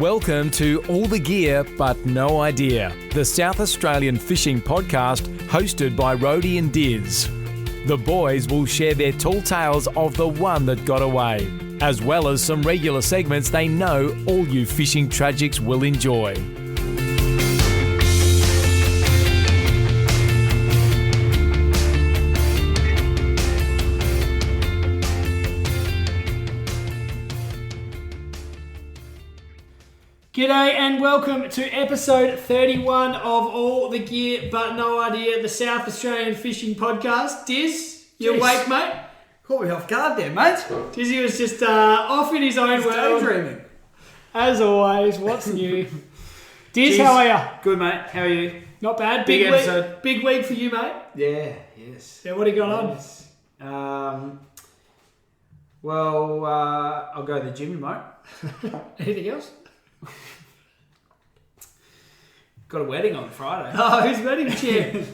Welcome to All the Gear But No Idea, the South Australian fishing podcast hosted by Rhodey and Diz. The boys will share their tall tales of the one that got away, as well as some regular segments they know all you fishing tragics will enjoy. G'day and welcome to episode 31 of All the Gear But No Idea, the South Australian fishing podcast. Diz, you awake, mate? Caught me off guard there, mate. Dizzy was just off in his own world. Daydreaming. As always, what's new? Diz, how are you? Good, mate. How are you? Not bad. Big week, episode. Big week for you, mate. Yeah, yes. Yeah, what have you got Yes. I'll go to the gym, mate. on? Anything else? Got a wedding on Friday. Oh, who's wedding chair?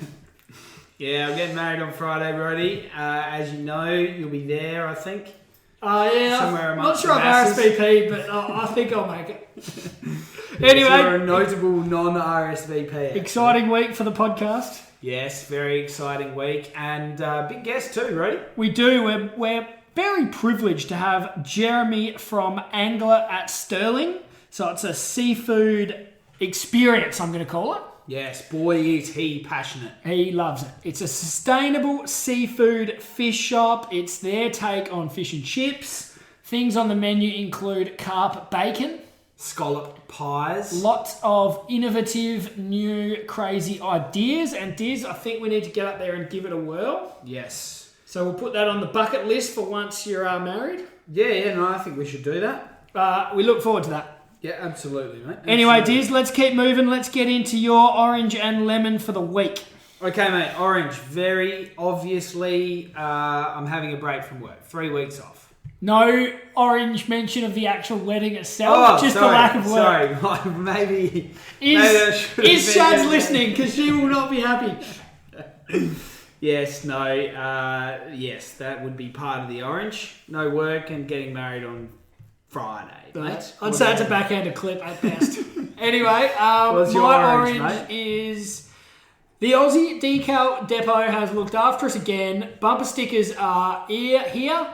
Yeah, I'm getting married on Friday, Brody. As you know, you'll be there, I think. Yeah. Somewhere Not amongst sure the I've masses. RSVP, but I think I'll make it. You're Anyway, a notable non-RSVP. actually. exciting week for the podcast. Yes, very exciting week. And big guest too, Brody. We do. We're very privileged to have Jeremy from Angler at Stirling. So it's a seafood experience, I'm going to call it. Yes, boy is he passionate. He loves it. It's a sustainable seafood fish shop. It's their take on fish and chips. Things on the menu include carp bacon, Scallop pies. lots of innovative, new, crazy ideas. And Diz, I think we need to get up there and give it a whirl. Yes. So we'll put that on the bucket list for once you're married. Yeah, no, I think we should do that. We look forward to that. Yeah, absolutely, mate. Anyway, Absolutely. Diz, let's keep moving. Let's get into your orange and lemon for the week. Okay, mate, orange. Very obviously, I'm having a break from work. 3 weeks off. No orange mention of the actual wedding itself, just the lack of work. Sorry, maybe that should have Is been Shad's there. listening? Because she will not be happy. Yes, no, yes, that would be part of the orange. No work and getting married on Friday, mate. I'd say it's a backhanded clip at best. Anyway, What's your my orange, orange mate? is the Aussie Decal Depot has looked after us again. Bumper stickers are here,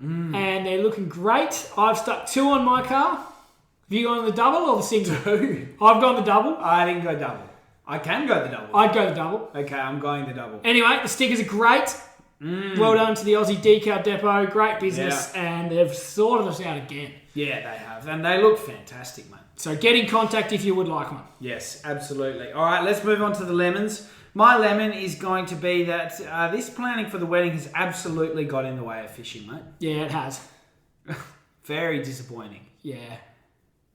and they're looking great. I've stuck 2 on my car. Have you gone the double or the single? 2. I've gone the double. I didn't go double. I can go the double. I'd go the double. Okay, I'm going the double. Anyway, the stickers are great. Well done to the Aussie Decal Depot. Great business, and they've sorted us out again. Yeah, they have, and they look fantastic, mate. So get in contact if you would like one. Yes, absolutely. All right, let's move on to the lemons. My lemon is going to be that this planning for the wedding has absolutely got in the way of fishing, mate. Yeah, it has. Very disappointing. Yeah,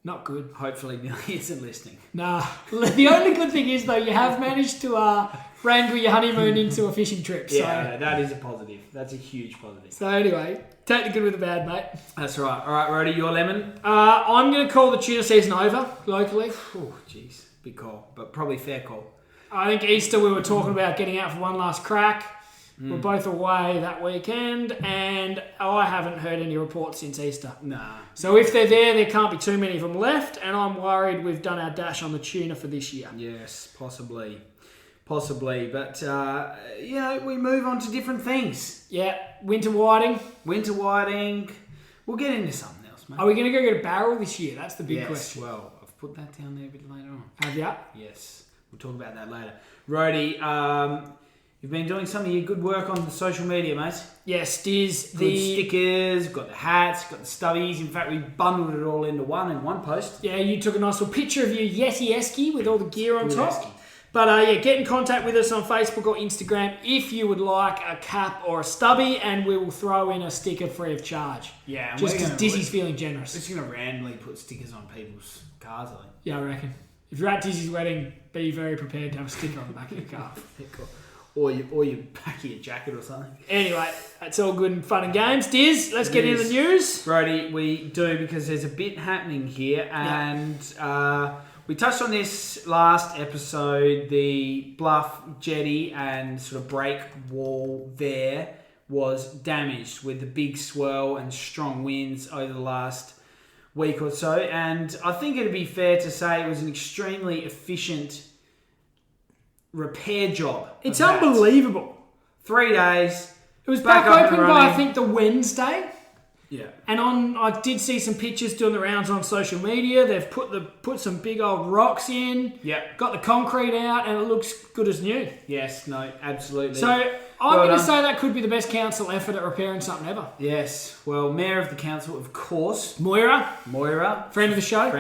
not good. Hopefully Millie isn't listening. Nah. The only good thing is, though, you have managed to wrangle your honeymoon into a fishing trip. So. Yeah, that is a positive. That's a huge positive. So anyway, take the good with the bad, mate. That's right. All right, Rhodey, your lemon? I'm going to call the tuna season over locally. Oh, jeez. Big call, but probably fair call. I think Easter we were talking about getting out for one last crack. We're both away that weekend, and I haven't heard any reports since Easter. Nah. So if they're there can't be too many of them left, and I'm worried we've done our dash on the tuna for this year. Yes, possibly. But, we move on to different things. Yeah, winter whiting. Winter whiting. We'll get into something else, mate. Are we going to go get a barrel this year? That's the big Yes, question. well, I've put that down there a bit later on. Have ya? Yes, we'll talk about that later. Rhodey, you've been doing some of your good work on the social media, mate. Yes, Diz. Good stickers, got the hats, got the stubbies. In fact, we bundled it all into one in one post. Yeah, you took a nice little picture of your Yeti Esky with all the gear on Good top. Esky. But get in contact with us on Facebook or Instagram if you would like a cap or a stubby, and we will throw in a sticker free of charge. Yeah, and Just we're because gonna- Dizzy's feeling generous. We're just going to randomly put stickers on people's cars, I think. Yeah, I reckon. If you're at Dizzy's wedding, be very prepared to have a sticker on the back of your car. Or your back of your jacket or something. Anyway, that's all good and fun and games. Diz, let's get into the is. news. Brody, we do, because there's a bit happening here, and we touched on this last episode. The bluff jetty and sort of break wall there was damaged with the big swell and strong winds over the last week or so, and I think it'd be fair to say it was an extremely efficient repair job. It's unbelievable. 3 days. It was back back up open and by, I running. think, the Wednesday. Yeah. And I did see some pictures doing the rounds on social media. They've put some big old rocks in. Yep. Got the concrete out, and it looks good as new. Yes, no, absolutely. So I'm going to say that could be the best council effort at repairing something ever. Yes. Well, Mayor of the Council, of course. Moira, Friend of the show.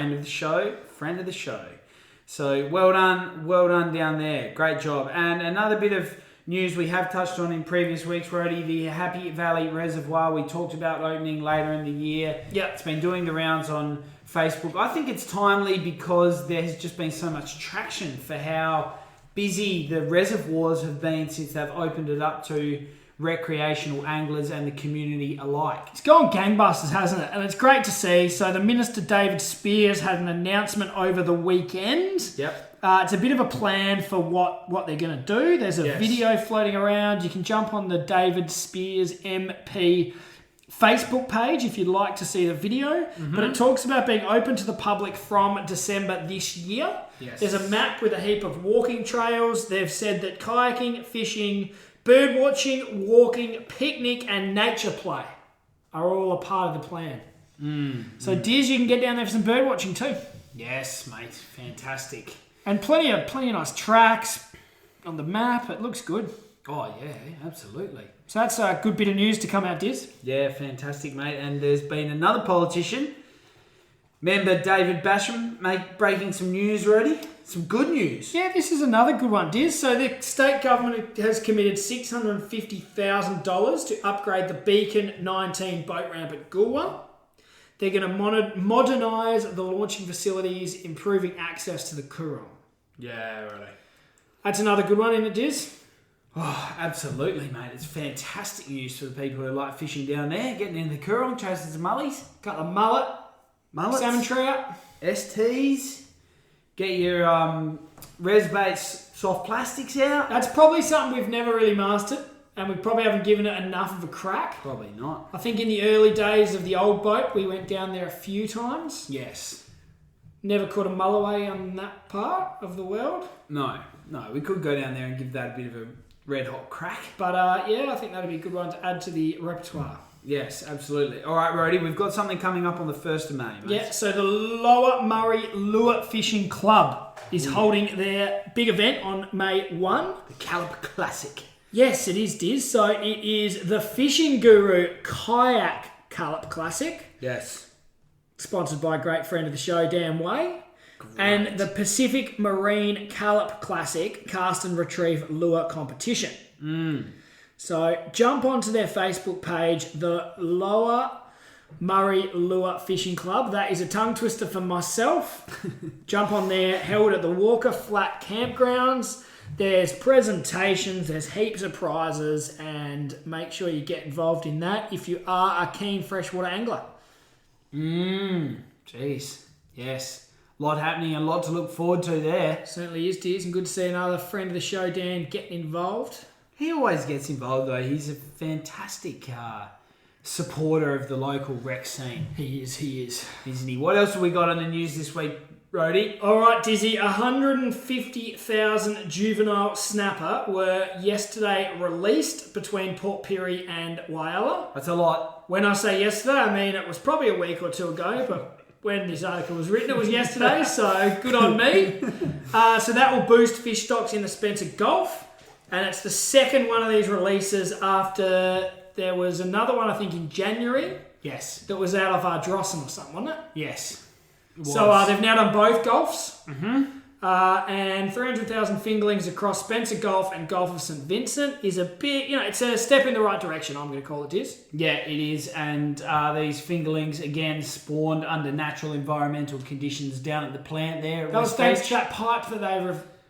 So well done down there. Great job. And another bit of news we have touched on in previous weeks, Rhodey, the Happy Valley Reservoir we talked about opening later in the year. Yeah. It's been doing the rounds on Facebook. I think it's timely because there has just been so much traction for how busy the reservoirs have been since they've opened it up to recreational anglers and the community alike. It's gone gangbusters, hasn't it? And it's great to see. So the Minister David Spears had an announcement over the weekend. Yep. It's a bit of a plan for what they're going to do. There's a video floating around. You can jump on the David Spears MP Facebook page if you'd like to see the video. Mm-hmm. But it talks about being open to the public from December this year. Yes. There's a map with a heap of walking trails. They've said that kayaking, fishing, bird watching, walking, picnic and nature play are all a part of the plan. So Diz, you can get down there for some bird watching too. Yes, mate. Fantastic. And plenty of nice tracks on the map. It looks good. Oh, yeah, absolutely. So that's a good bit of news to come out, Diz. Yeah, fantastic, mate. And there's been another politician, member David Basham, breaking some news, Rhodey. Some good news. Yeah, this is another good one, Diz. So the state government has committed $650,000 to upgrade the Beacon 19 boat ramp at Goolwa. They're going to modernise the launching facilities, improving access to the Coorong. Yeah, really. That's another good one, isn't it, Diz? Oh, absolutely, mate. It's fantastic news for the people who like fishing down there, getting into the Coorong, chasing some mullies. Got the mullets, salmon trout, STs. Get your Resbait's soft plastics out. That's probably something we've never really mastered, and we probably haven't given it enough of a crack. Probably not. I think in the early days of the old boat, we went down there a few times. Yes. Never caught a mulloway on that part of the world. No. We could go down there and give that a bit of a red hot crack. But I think that'd be a good one to add to the repertoire. Yes, absolutely. All right, Rhodey, we've got something coming up on the 1st of May, mate. Yeah, so the Lower Murray Lure Fishing Club is holding their big event on May 1. The Scallop Classic. Yes, it is, Diz. So it is the Fishing Guru Kayak Scallop Classic. Yes. Sponsored by a great friend of the show, Dan Way. Great. And the Pacific Marine Scallop Classic Cast and Retrieve Lure Competition. So jump onto their Facebook page, the Lower Murray Lure Fishing Club. That is a tongue twister for myself. Jump on there, held at the Walker Flat Campgrounds. There's presentations, there's heaps of prizes, and make sure you get involved in that if you are a keen freshwater angler. Jeez. Yes. A lot happening, a lot to look forward to there. Certainly is, Diz, and good to see another friend of the show, Dan, getting involved. He always gets involved, though. He's a fantastic supporter of the local rec scene. He is. Isn't he? What else have we got on the news this week, Rhodey? All right, Dizzy. 150,000 juvenile snapper were yesterday released between Port Pirie and Whyalla. That's a lot. When I say yesterday, I mean it was probably a week or two ago, but when this article was written, it was yesterday, so good on me. So that will boost fish stocks in the Spencer Gulf. And it's the second one of these releases after there was another one, I think, in January. Yes. That was out of Drossen or something, wasn't it? Yes. So they've now done both Gulfs. And 300,000 fingerlings across Spencer Gulf and Gulf of St. Vincent is a bit, it's a step in the right direction, I'm going to call it, Diz. Yeah, it is. And these fingerlings, again, spawned under natural environmental conditions down at the plant there. That was thanks to that pipe that they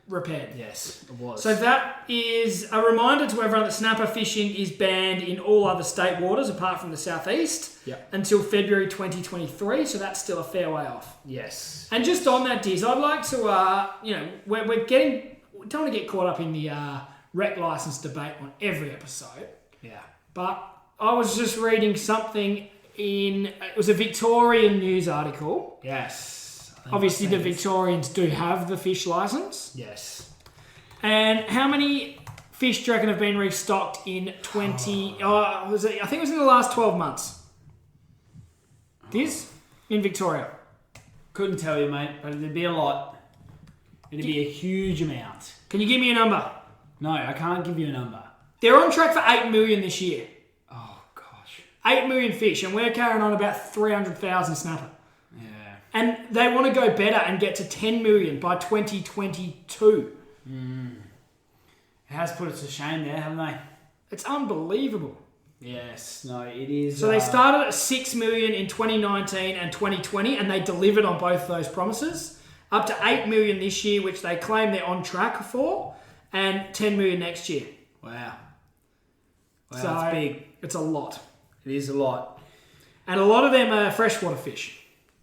repaired. Yes, it was. So that is a reminder to everyone that snapper fishing is banned in all other state waters apart from the southeast until February 2023. So that's still a fair way off. Yes. And just on that, Diz, I'd like to, we don't want to get caught up in the rec license debate on every episode. Yeah. But I was just reading something it was a Victorian news article. Yes. Obviously, the Victorians do have the fish license. Yes. And how many fish do you reckon have been restocked in 20... I think it was in the last 12 months. This? In Victoria. Couldn't tell you, mate, but it'd be a lot. It'd be a huge amount. Can you give me a number? No, I can't give you a number. They're on track for 8 million this year. Oh, gosh. 8 million fish, and we're carrying on about 300,000 snapper. Yeah. And they want to go better and get to 10 million by 2022. It has put us to shame there, haven't they? It's unbelievable. Yes, no, it is. So they started at 6 million in 2019 and 2020, and they delivered on both those promises. Up to 8 million this year, which they claim they're on track for, and 10 million next year. Wow. Wow, So that's big. It's a lot. It is a lot. And a lot of them are freshwater fish.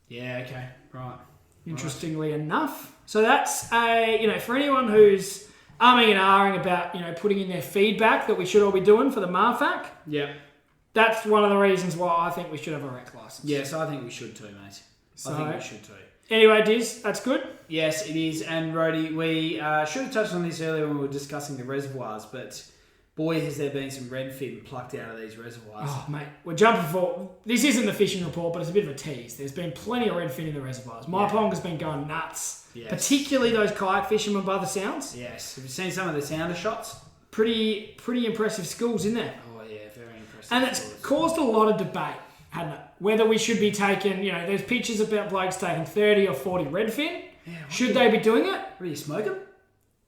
Yeah, okay, right. Interestingly enough. So that's for anyone who's umming and ahhing about, putting in their feedback that we should all be doing for the MARFAC. Yeah. That's one of the reasons why I think we should have a rec license. Yes, I think we should too, mate. I think we should too. Anyway, Diz, that's good. Yes, it is. And Rhodey, we should have touched on this earlier when we were discussing the reservoirs, but boy, has there been some redfin plucked out of these reservoirs. Oh, mate, we're jumping for... This isn't the fishing report, but it's a bit of a tease. There's been plenty of redfin in the reservoirs. My pong has been going nuts. Yes. Particularly those kayak fishermen by the sounds. Yes. Have you seen some of the sounder shots? Pretty impressive schools in there. Oh, yeah, very impressive. And it's caused a lot of debate, hadn't it? Whether we should be taking, there's pictures about blokes taking 30 or 40 redfin. Yeah, should they be doing it? What do you smoke them?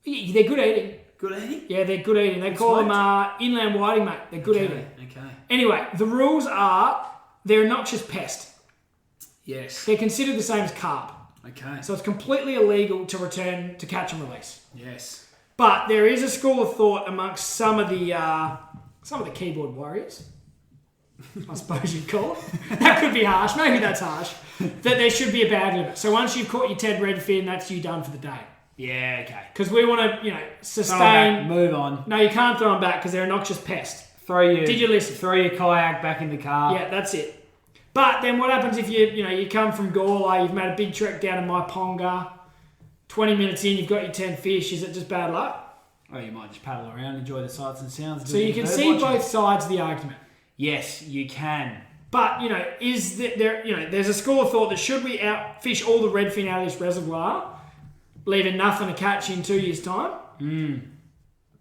Yeah, they're good eating. Good eating? Yeah, they're good eating. They call them inland whiting, mate. They're good eating. Okay. Anyway, the rules are they're a noxious pest. Yes. They're considered the same as carp. Okay. So it's completely illegal to return to catch and release. Yes. But there is a school of thought amongst some of the keyboard warriors, I suppose you'd call it. That could be harsh. Maybe that's harsh. That there should be a bag limit. So once you've caught your Ted redfin, that's you done for the day. Yeah, okay. Because we want to, sustain... Back, move on. No, you can't throw them back because they're a noxious pest. Did you listen? Throw your kayak back in the car. Yeah, that's it. But then what happens if you come from Gawler, you've made a big trek down to Maiponga, 20 minutes in, you've got your 10 fish, is it just bad luck? Oh, you might just paddle around, enjoy the sights and sounds. So you can see both sides of the argument. Yes, you can. But, there's a school of thought that should we outfish all the redfin out of this reservoir, leaving nothing to catch in 2 years' time?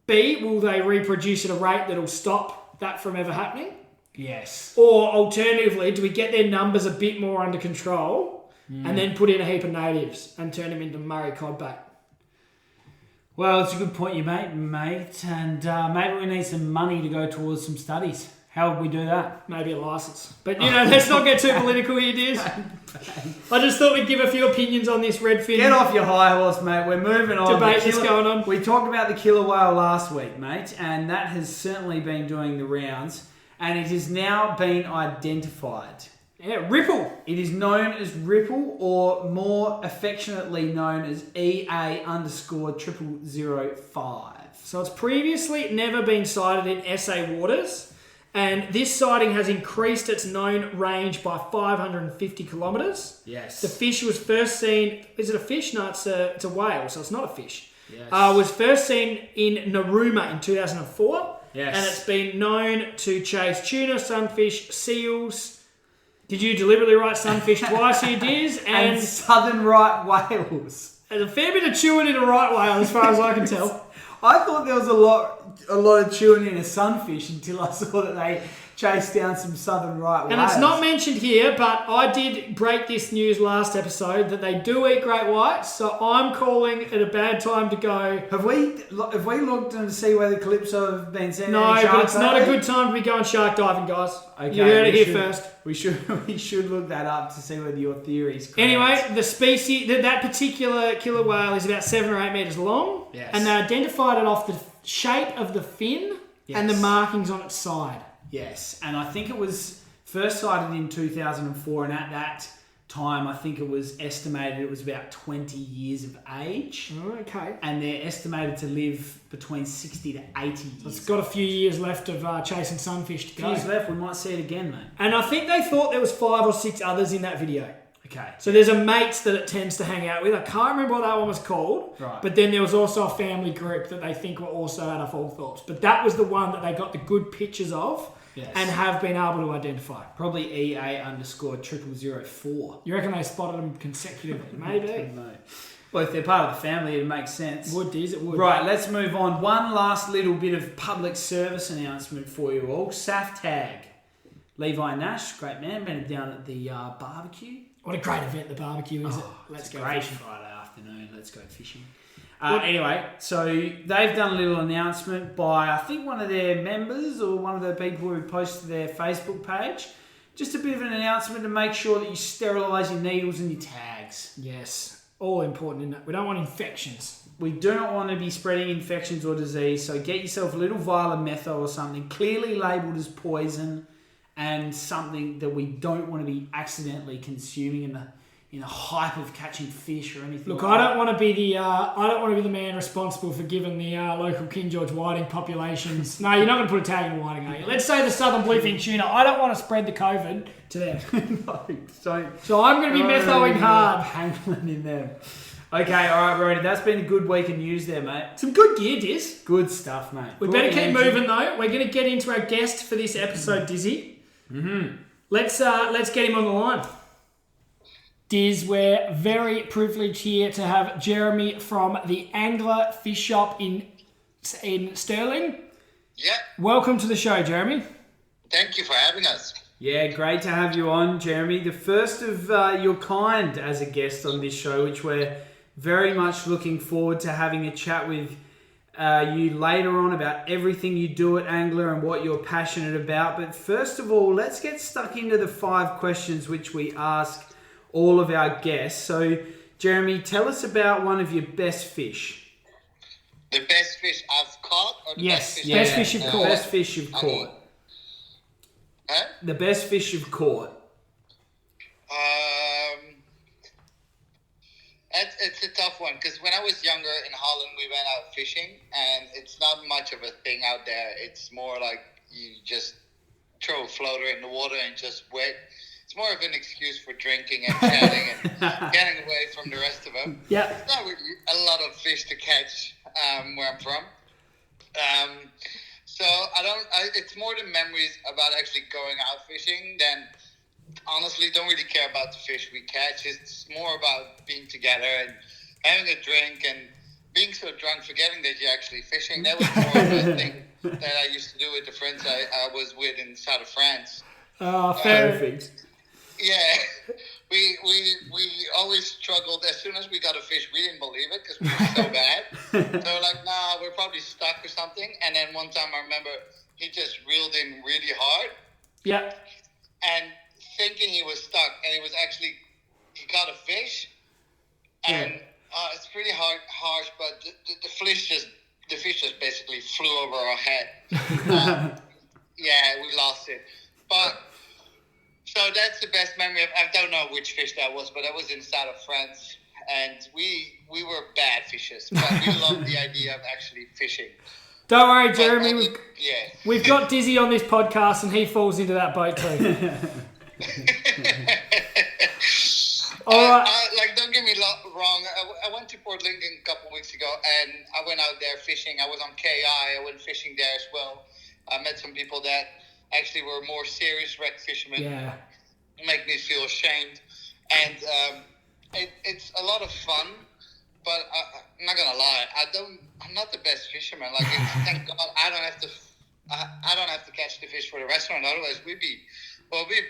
B, will they reproduce at a rate that'll stop that from ever happening? Yes. Or alternatively, do we get their numbers a bit more under control and then put in a heap of natives and turn them into Murray codbait? Well, it's a good point you make, mate. And maybe we need some money to go towards some studies. How would we do that? Maybe a licence. But, let's not get too political here, Diz. I just thought we'd give a few opinions on this redfin. Get off your high horse, mate. We're moving on. Debate that's going on. We talked about the killer whale last week, mate, and that has certainly been doing the rounds. And it has now been identified. Yeah, Ripple. It is known as Ripple, or more affectionately known as EA_0005. So it's previously never been sighted in SA waters, and this sighting has increased its known range by 550 kilometres. Yes. The fish was first seen... Is it a fish? No, it's a whale, so it's not a fish. Yes. Was first seen in Narooma in 2004. Yes. And it's been known to chase tuna, sunfish, seals. Did you deliberately write sunfish twice here, Diz? And southern right whales. There's a fair bit of chewing in a right whale, as far as I can tell. I thought there was a lot of chewing in a sunfish until I saw that they chased down some southern right whales. And it's not mentioned here, but I did break this news last episode that they do eat great whites, so I'm calling it a bad time to go. Have we looked to see where the Calypso have been sent? No, but it's not a good time to be going shark diving, guys. Okay, you heard it here first. We should look that up to see whether your theory is correct. Anyway, the species, that particular killer whale is about 7 or 8 metres long. Yes. And they identified it off the shape of the fin and the markings on its side. Yes, and I think it was first sighted in 2004, and at that time, I think it was estimated it was about 20 years of age. Okay. And they're estimated to live between 60 to 80 years. So it's got a few years left of chasing sunfish to go. Years left, we might see it again, mate. And I think they thought there was 5 or 6 others in that video. Okay. So there's a mates that it tends to hang out with. I can't remember what that one was called. Right. But then there was also a family group that they think were also out of Althorpes. But that was the one that they got the good pictures of and have been able to identify. Probably EA_0004. You reckon they spotted them consecutively? Maybe. No. Well, if they're part of the family, it makes sense. Would, Diz, it would. Right, let's move on. One last little bit of public service announcement for you all. SAF tag. Levi Nash, great man, met him down at the barbecue. What a great event the barbecue is. Let's go great fishing. Friday afternoon. Let's go fishing. Anyway, so they've done a little announcement by, I think, one of their members or one of the people who posted their Facebook page. Just a bit of an announcement to make sure that you sterilise your needles and your tags. Yes, all important in that. We don't want infections. We do not want to be spreading infections or disease, so get yourself a little vial of methyl or something clearly labelled as poison and something that we don't want to be accidentally consuming in the hype of catching fish or anything. Look, like I don't want to be the man responsible for giving the local King George whiting populations. No, you're not going to put a tag in a whiting, are you? Let's say the southern bluefin tuna. I don't want to spread the COVID to them. No, don't. So I'm going to be methoing hard. Handling in them. Okay, all right, Brody. That's been a good week of news there, mate. Some good gear, Diz. Good stuff, mate. We better keep moving though. We're going to get into our guest for this episode, Dizzy. Mm-hmm. Let's get him on the line. Diz, we're very privileged here to have Jeremy from the Angler Fish Shop in Stirling. Yeah. Welcome to the show, Jeremy. Thank you for having us. Yeah, great to have you on, Jeremy. The first of your kind as a guest on this show, which we're very much looking forward to having a chat with you later on about everything you do at Angler and what you're passionate about. But first of all, let's get stuck into the 5 questions which we ask all of our guests. So, Jeremy, tell us about one of your best fish. The best fish I've caught? Or the Yes, best fish best fish you've caught. Best fish you've caught. Huh? The best fish you've caught. It's a tough one because when I was younger in Holland, we went out fishing, and it's not much of a thing out there. It's more like you just throw a floater in the water and just wet. It's more of an excuse for drinking and chatting and getting away from the rest of them. Yeah. It's not really a lot of fish to catch where I'm from. So it's more the memories about actually going out fishing than honestly don't really care about the fish we catch. It's more about being together and having a drink and being so drunk, forgetting that you're actually fishing. That was more of a thing that I used to do with the friends I was with in south of France. Perfect. Yeah, we always struggled. As soon as we got a fish, we didn't believe it because we were so bad. So we're like, nah, we're probably stuck or something. And then one time I remember he just reeled in really hard. Yeah. And thinking he was stuck, and he got a fish. And it's pretty harsh, but the fish just basically flew over our head. Yeah, we lost it. But so that's the best memory. I don't know which fish that was, but that was in south of France, and we were bad fishers, but we loved the idea of actually fishing. Don't worry, Jeremy. We've got Dizzy on this podcast, and he falls into that boat too. All right. Don't get me wrong. I went to Port Lincoln a couple of weeks ago, and I went out there fishing. I was on KI. I went fishing there as well. I met some people that actually were more serious wreck fishermen. Yeah. Make me feel ashamed. And it's a lot of fun, but I'm not gonna lie. I'm not the best fisherman. Thank God I don't have to catch the fish for the restaurant. Otherwise we'd be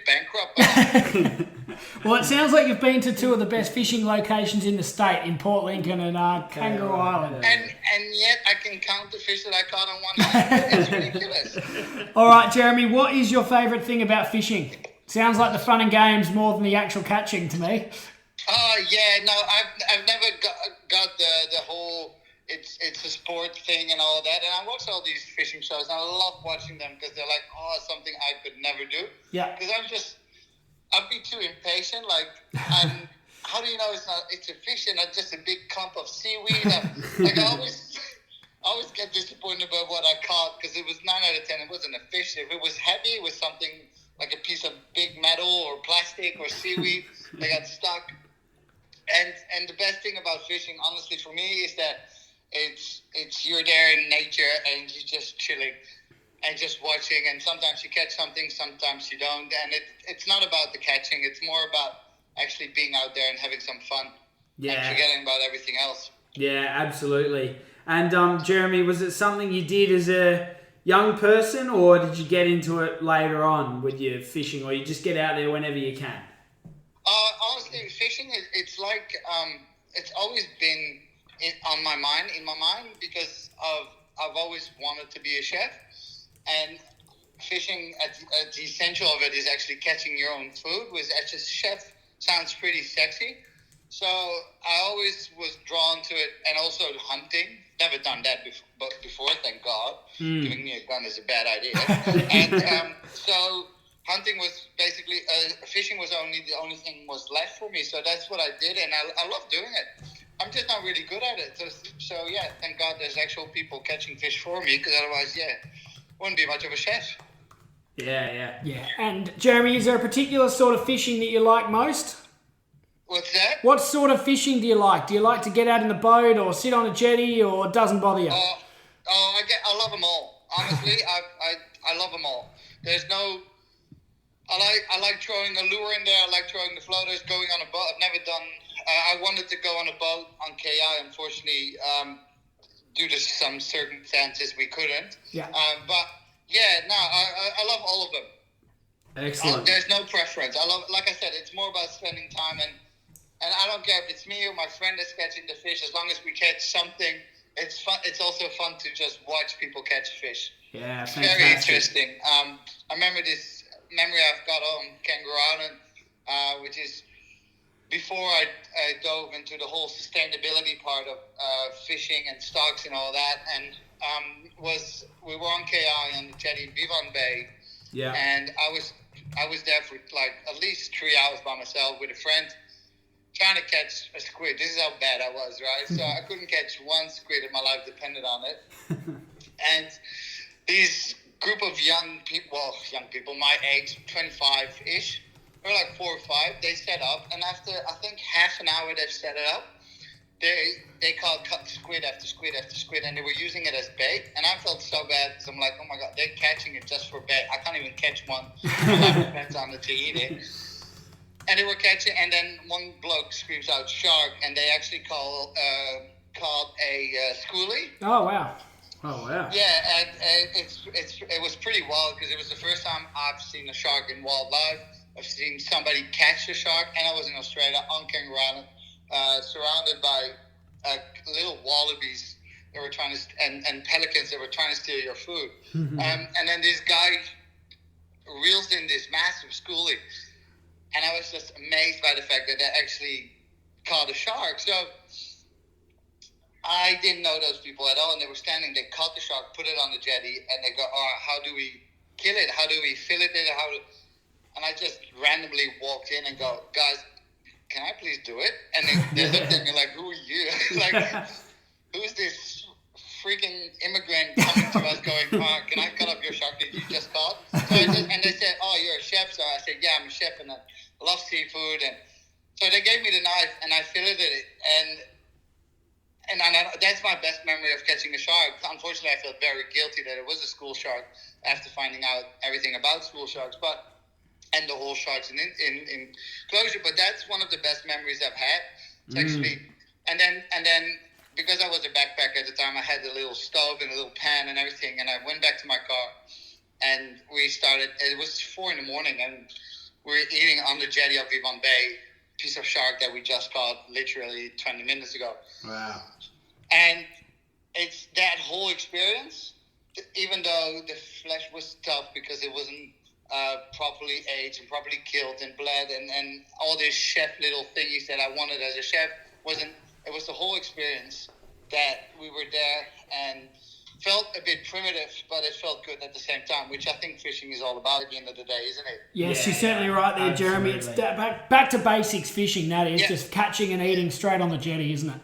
bankrupt. Well, it sounds like you've been to 2 of the best fishing locations in the state, in Port Lincoln and Kangaroo Island. And yet I can count the fish that I caught on one hand. It's ridiculous. All right, Jeremy, what is your favourite thing about fishing? Sounds like the fun and games more than the actual catching to me. Yeah, no, I've never got the whole it's a sport thing and all that. And I watch all these fishing shows, and I love watching them because they're like, something I could never do. Yeah. Because I'd be too impatient. Like, how do you know it's a fish and not just a big clump of seaweed? I always get disappointed about what I caught because it was 9 out of 10. It wasn't a fish. If it was heavy, it was something like a piece of big metal or plastic or seaweed that got stuck. And the best thing about fishing, honestly, for me, is that it's you're there in nature and you're just chilling and just watching. And sometimes you catch something, sometimes you don't. And it's not about the catching. It's more about actually being out there and having some fun. Yeah. And forgetting about everything else. Yeah, absolutely. And Jeremy, was it something you did as a young person, or did you get into it later on with your fishing, or you just get out there whenever you can? Honestly, fishing it's like it's always been in my mind because I've always wanted to be a chef, and fishing at the essential of it is actually catching your own food, which as a chef sounds pretty sexy. So I always was drawn to it, and also hunting. Never done that before, thank God. Giving me a gun is a bad idea. And so hunting was basically, fishing was the only thing was left for me. So that's what I did, and I love doing it. I'm just not really good at it. So yeah, thank God there's actual people catching fish for me, because otherwise, wouldn't be much of a chef. Yeah. And Jeremy, is there a particular sort of fishing that you like most? What's that? What sort of fishing do you like? Do you like to get out in the boat or sit on a jetty, or it doesn't bother you? I love them all. Honestly, I love them all. There's no. I like throwing a lure in there. I like throwing the floaters. Going on a boat. I've never done. I wanted to go on a boat on KI. Unfortunately, due to some circumstances, we couldn't. Yeah. But yeah, no, I love all of them. Excellent. There's no preference. I love, like I said, it's more about spending time and I don't care if it's me or my friend that's catching the fish. As long as we catch something, it's fun. It's also fun to just watch people catch fish. Yeah, it's fantastic. very interesting. I remember this memory I've got on Kangaroo Island, which is before I dove into the whole sustainability part of fishing and stocks and all that, and we were on KI on the jetty Vivon Bay. Yeah. And I was there for like at least 3 hours by myself with a friend, trying to catch a squid. This is how bad I was, right? So I couldn't catch one squid and my life depended on it. And these group of young people my age, 25-ish, they were like 4 or 5, they set up, and after I think half an hour they've set it up, they caught squid after squid after squid, and they were using it as bait. And I felt so bad because I'm like, oh my God, they're catching it just for bait. I can't even catch one. My life depends on it to eat it. And they were catching, and then one bloke screams out shark, and they actually called a schoolie. Oh wow! Yeah, and it was pretty wild because it was the first time I've seen a shark in wildlife. I've seen somebody catch a shark, and I was in Australia on Kangaroo Island. Surrounded by little wallabies that were trying to, and pelicans that were trying to steal your food. And then this guy reels in this massive schoolie, and I was just amazed by the fact that they actually caught a shark. So I didn't know those people at all, and they were standing. They caught the shark, put it on the jetty, and they go, "Oh, how do we kill it? How do we fillet it? And I just randomly walked in and go, "Guys, can I please do it?" And they looked at me like, "Who are you?" Like, who's this freaking immigrant coming to us going, "Can I cut up your shark that you just caught?" So and they said, "Oh, you're a chef." So I said, "Yeah, I'm a chef and I love seafood." And so they gave me the knife and I filleted it. And that's my best memory of catching a shark. Unfortunately, I felt very guilty that it was a school shark after finding out everything about school sharks. And the whole sharks in closure, but that's one of the best memories I've had. It's actually, and then because I was a backpacker at the time, I had a little stove and a little pan and everything, and I went back to my car, and we started. It was 4 a.m, and we were eating on the jetty of Vivon Bay, piece of shark that we just caught literally 20 minutes ago. Wow! And it's that whole experience, even though the flesh was tough because it wasn't properly aged and properly killed and bled and all these chef little thingies that I wanted as a chef it was the whole experience that we were there, and felt a bit primitive, but it felt good at the same time, which I think fishing is all about at the end of the day, isn't it? Yes, you're certainly right there, Jeremy. It's absolutely. back to basics fishing, that is. Yeah. Just catching and eating straight on the jetty, isn't it?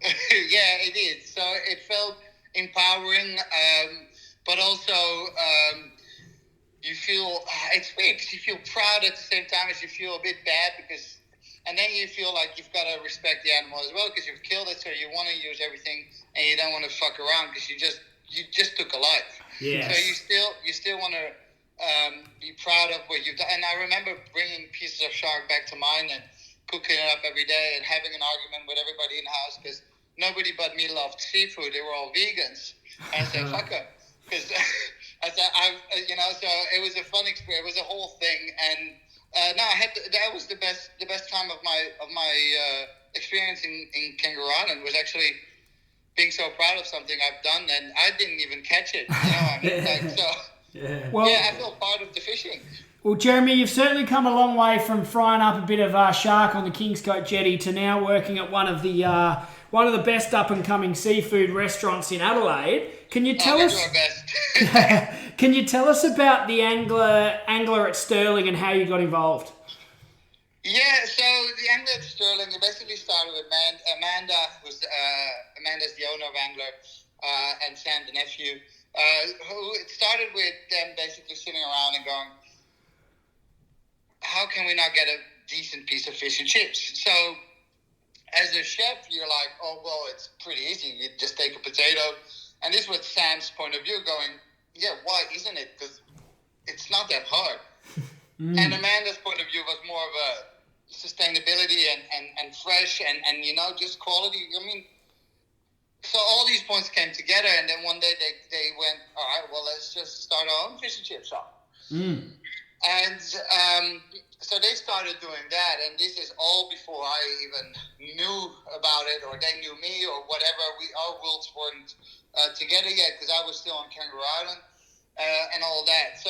Yeah, it is. So it felt empowering, but also you feel, it's weird because you feel proud at the same time as you feel a bit bad because, and then you feel like you've got to respect the animal as well because you've killed it, so you want to use everything and you don't want to fuck around because you just took a life. Yes. So you still want to be proud of what you've done. And I remember bringing pieces of shark back to mine and cooking it up every day and having an argument with everybody in the house because nobody but me loved seafood. They were all vegans. And I said, fuck it. Because I said, so it was a fun experience. It was a whole thing. And that was the best time of my experience in Kangaroo Island was actually being so proud of something I've done and I didn't even catch it. I feel part of the fishing. Well, Jeremy, you've certainly come a long way from frying up a bit of shark on the Kingscote jetty to now working at one of the best up and coming seafood restaurants in Adelaide. Can you tell us? Can you tell us about the angler at Stirling and how you got involved? Yeah, so the angler at Stirling, it basically started with Amanda, Amanda's the owner of Angler, and Sam, the nephew, who it started with them basically sitting around and going, how can we not get a decent piece of fish and chips? So as a chef, you're like, oh, well, it's pretty easy. You just take a potato. And this was Sam's point of view going, yeah, why isn't it? Because it's not that hard. And Amanda's point of view was more of a sustainability and fresh and just quality. I mean, so all these points came together. And then one day they went, all right, well, let's just start our own fish and chip shop. And so they started doing that, and this is all before I even knew about it, or they knew me, or whatever. Our worlds weren't together yet, because I was still on Kangaroo Island and all that. So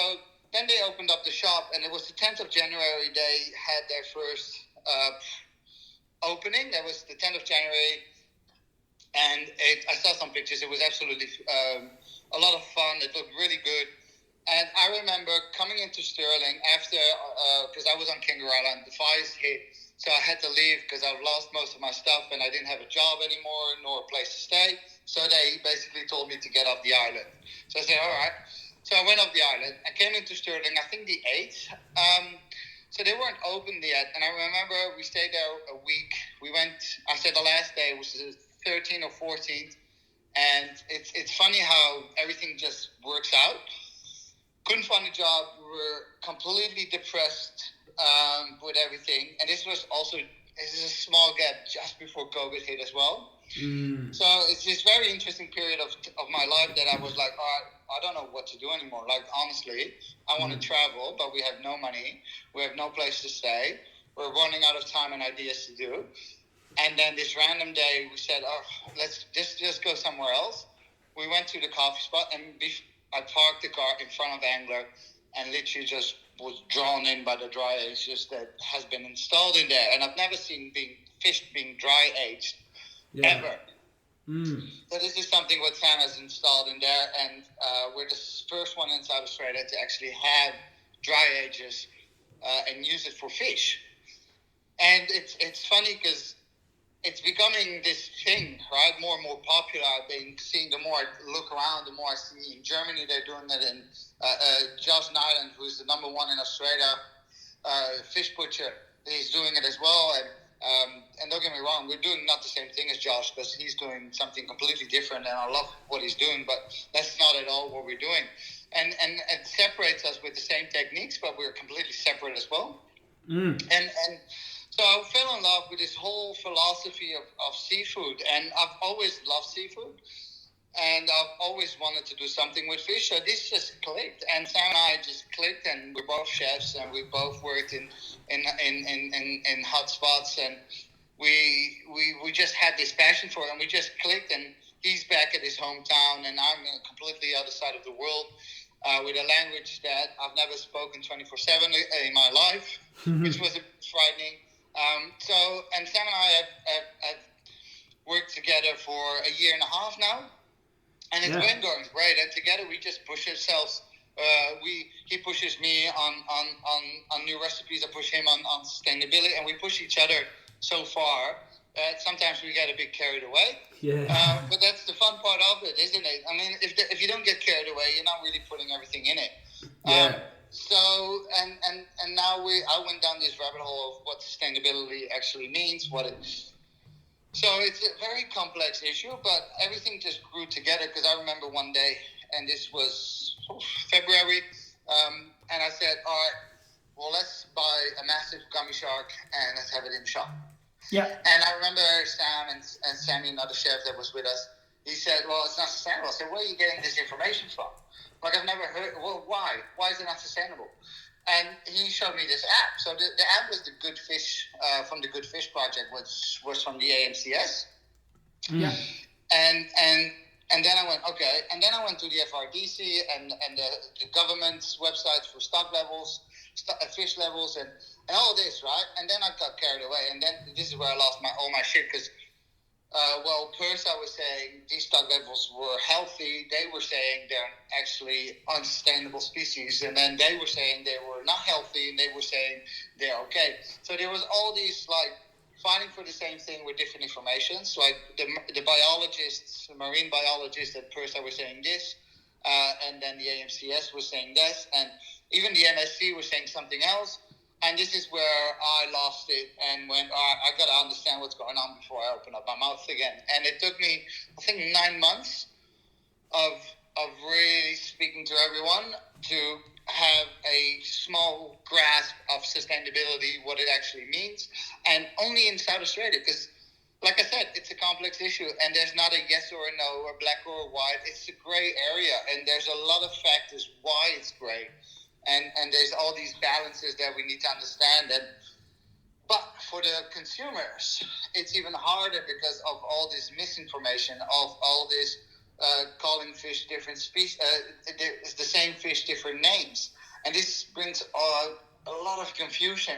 then they opened up the shop, and it was the 10th of January they had their first opening. That was the 10th of January, and I saw some pictures. It was absolutely a lot of fun. It looked really good. And I remember coming into Stirling after, because I was on Kangaroo Island, the fires hit, so I had to leave because I've lost most of my stuff and I didn't have a job anymore nor a place to stay. So they basically told me to get off the island. So I said, all right. So I went off the island. I came into Stirling, I think the 8th. So they weren't open yet. And I remember we stayed there a week. We went, I said the last day was the 13th or 14th. And it's funny how everything just works out. Couldn't find a job. We were completely depressed with everything. And this is a small gap just before COVID hit as well. So it's this very interesting period of my life that I was like, all right, I don't know what to do anymore. Like, honestly, I want to travel, but we have no money. We have no place to stay. We're running out of time and ideas to do. And then this random day, we said, oh, let's just go somewhere else. We went to the coffee spot, and I parked the car in front of Angler and literally just was drawn in by the dry ages that has been installed in there. And I've never seen fish being dry aged ever. So this is something what Sam has installed in there, and we're the first one in South Australia to actually have dry ages and use it for fish. And it's funny because it's becoming this thing, right? More and more popular. I've been seeing, the more I look around, the more I see in Germany they're doing it, and Josh Nyland, who's the number one in Australia fish butcher, he's doing it as well. And don't get me wrong, we're doing not the same thing as Josh, because he's doing something completely different, and I love what he's doing, but that's not at all what we're doing. And it separates us with the same techniques, but we're completely separate as well. And so I fell in love with this whole philosophy of seafood, and I've always loved seafood, and I've always wanted to do something with fish. So this just clicked, and Sam and I just clicked, and we're both chefs, and we both worked in hot spots, and we just had this passion for it, and we just clicked. And he's back at his hometown, and I'm in a completely other side of the world with a language that I've never spoken 24/7 in my life, which was a bit frightening. And Sam and I have worked together for a year and a half now. And it's been going great. And together we just push ourselves. He pushes me on new recipes. I push him on sustainability, and we push each other so far. Sometimes we get a bit carried away. Yeah. But that's the fun part of it, isn't it? I mean, if you don't get carried away, you're not really putting everything in it. Yeah. So and now I went down this rabbit hole of what sustainability actually means, So it's a very complex issue, but everything just grew together because I remember one day, and this was February, and I said, all right, well, let's buy a massive gummy shark and let's have it in the shop. Yeah. And I remember Sam and Sammy, another chef that was with us, he said, well, it's not sustainable. I said, where are you getting this information from? Like, I've never heard, well, why? Why is it not sustainable? And he showed me this app. So the app was the Good Fish, from the Good Fish Project, which was from the AMCS. Yeah. And then I went, okay. And then I went to the FRDC and the government's websites for stock levels, fish levels, and all this, right? And then I got carried away. And then this is where I lost all my shit because, first I was saying these stock levels were healthy. They were saying they're actually unsustainable species. And then they were saying they were not healthy, and they were saying they're okay. So there was all these, fighting for the same thing with different informations. Like the biologists, the marine biologists at first I was saying this, and then the AMCS was saying this, and even the MSC was saying something else. And this is where I lost it and went, I got to understand what's going on before I open up my mouth again. And it took me, I think, 9 months of really speaking to everyone to have a small grasp of sustainability, what it actually means, and only in South Australia, because, like I said, it's a complex issue, and there's not a yes or a no, or black or white. It's a gray area, and there's a lot of factors why it's gray, and there's all these balances that we need to understand. But for the consumers, it's even harder because of all this misinformation, of all this calling fish different species, it's the same fish, different names. And this brings a lot of confusion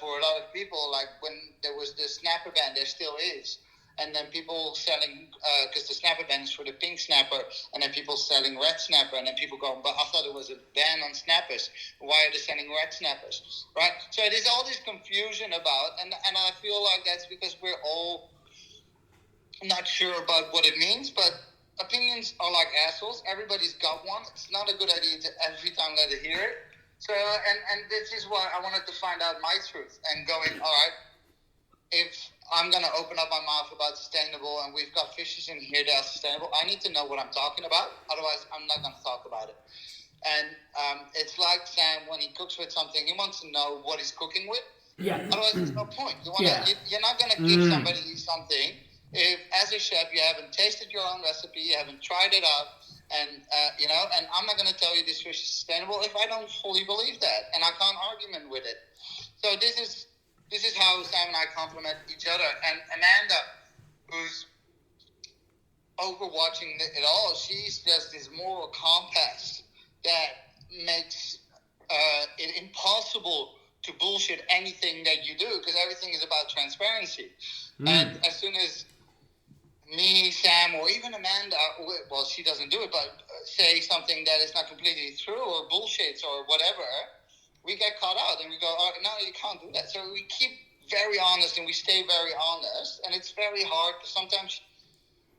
for a lot of people. Like when there was the snapper ban, there still is. And then people selling, because the snapper ban is for the pink snapper, and then people selling red snapper, and then people go, but I thought it was a ban on snappers. Why are they selling red snappers? Right? So there's all this confusion about, and I feel like that's because we're all not sure about what it means, but opinions are like assholes. Everybody's got one. It's not a good idea to every time let it hear it. So, and this is why I wanted to find out my truth and going, all right, if I'm going to open up my mouth about sustainable and we've got fishes in here that are sustainable, I need to know what I'm talking about. Otherwise, I'm not going to talk about it. And it's like Sam, when he cooks with something, he wants to know what he's cooking with. Yeah. Otherwise, there's no point. You're not going to give somebody something if, as a chef, you haven't tasted your own recipe, you haven't tried it out, and and I'm not going to tell you this fish is sustainable if I don't fully believe that, and I can't argue with it. So this is how Sam and I complement each other. And Amanda, who's overwatching it all, she's just this moral compass that makes it impossible to bullshit anything that you do, because everything is about transparency. And as soon as me, Sam, or even Amanda, well, she doesn't do it, but say something that is not completely true or bullshits or whatever, we get caught out and we go, oh, no, you can't do that. So we keep very honest and we stay very honest, and it's very hard because sometimes,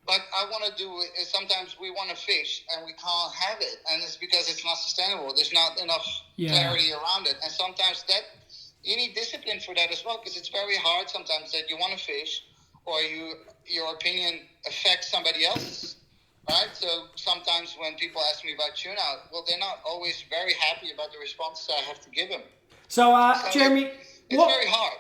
like I want to do it, sometimes we want to fish and we can't have it, and it's because it's not sustainable. There's not enough clarity around it, and sometimes that you need discipline for that as well, because it's very hard sometimes that you want to fish or your opinion affects somebody else's, right? So sometimes when people ask me about tune out, well, they're not always very happy about the responses I have to give them. So Jeremy, it's very hard.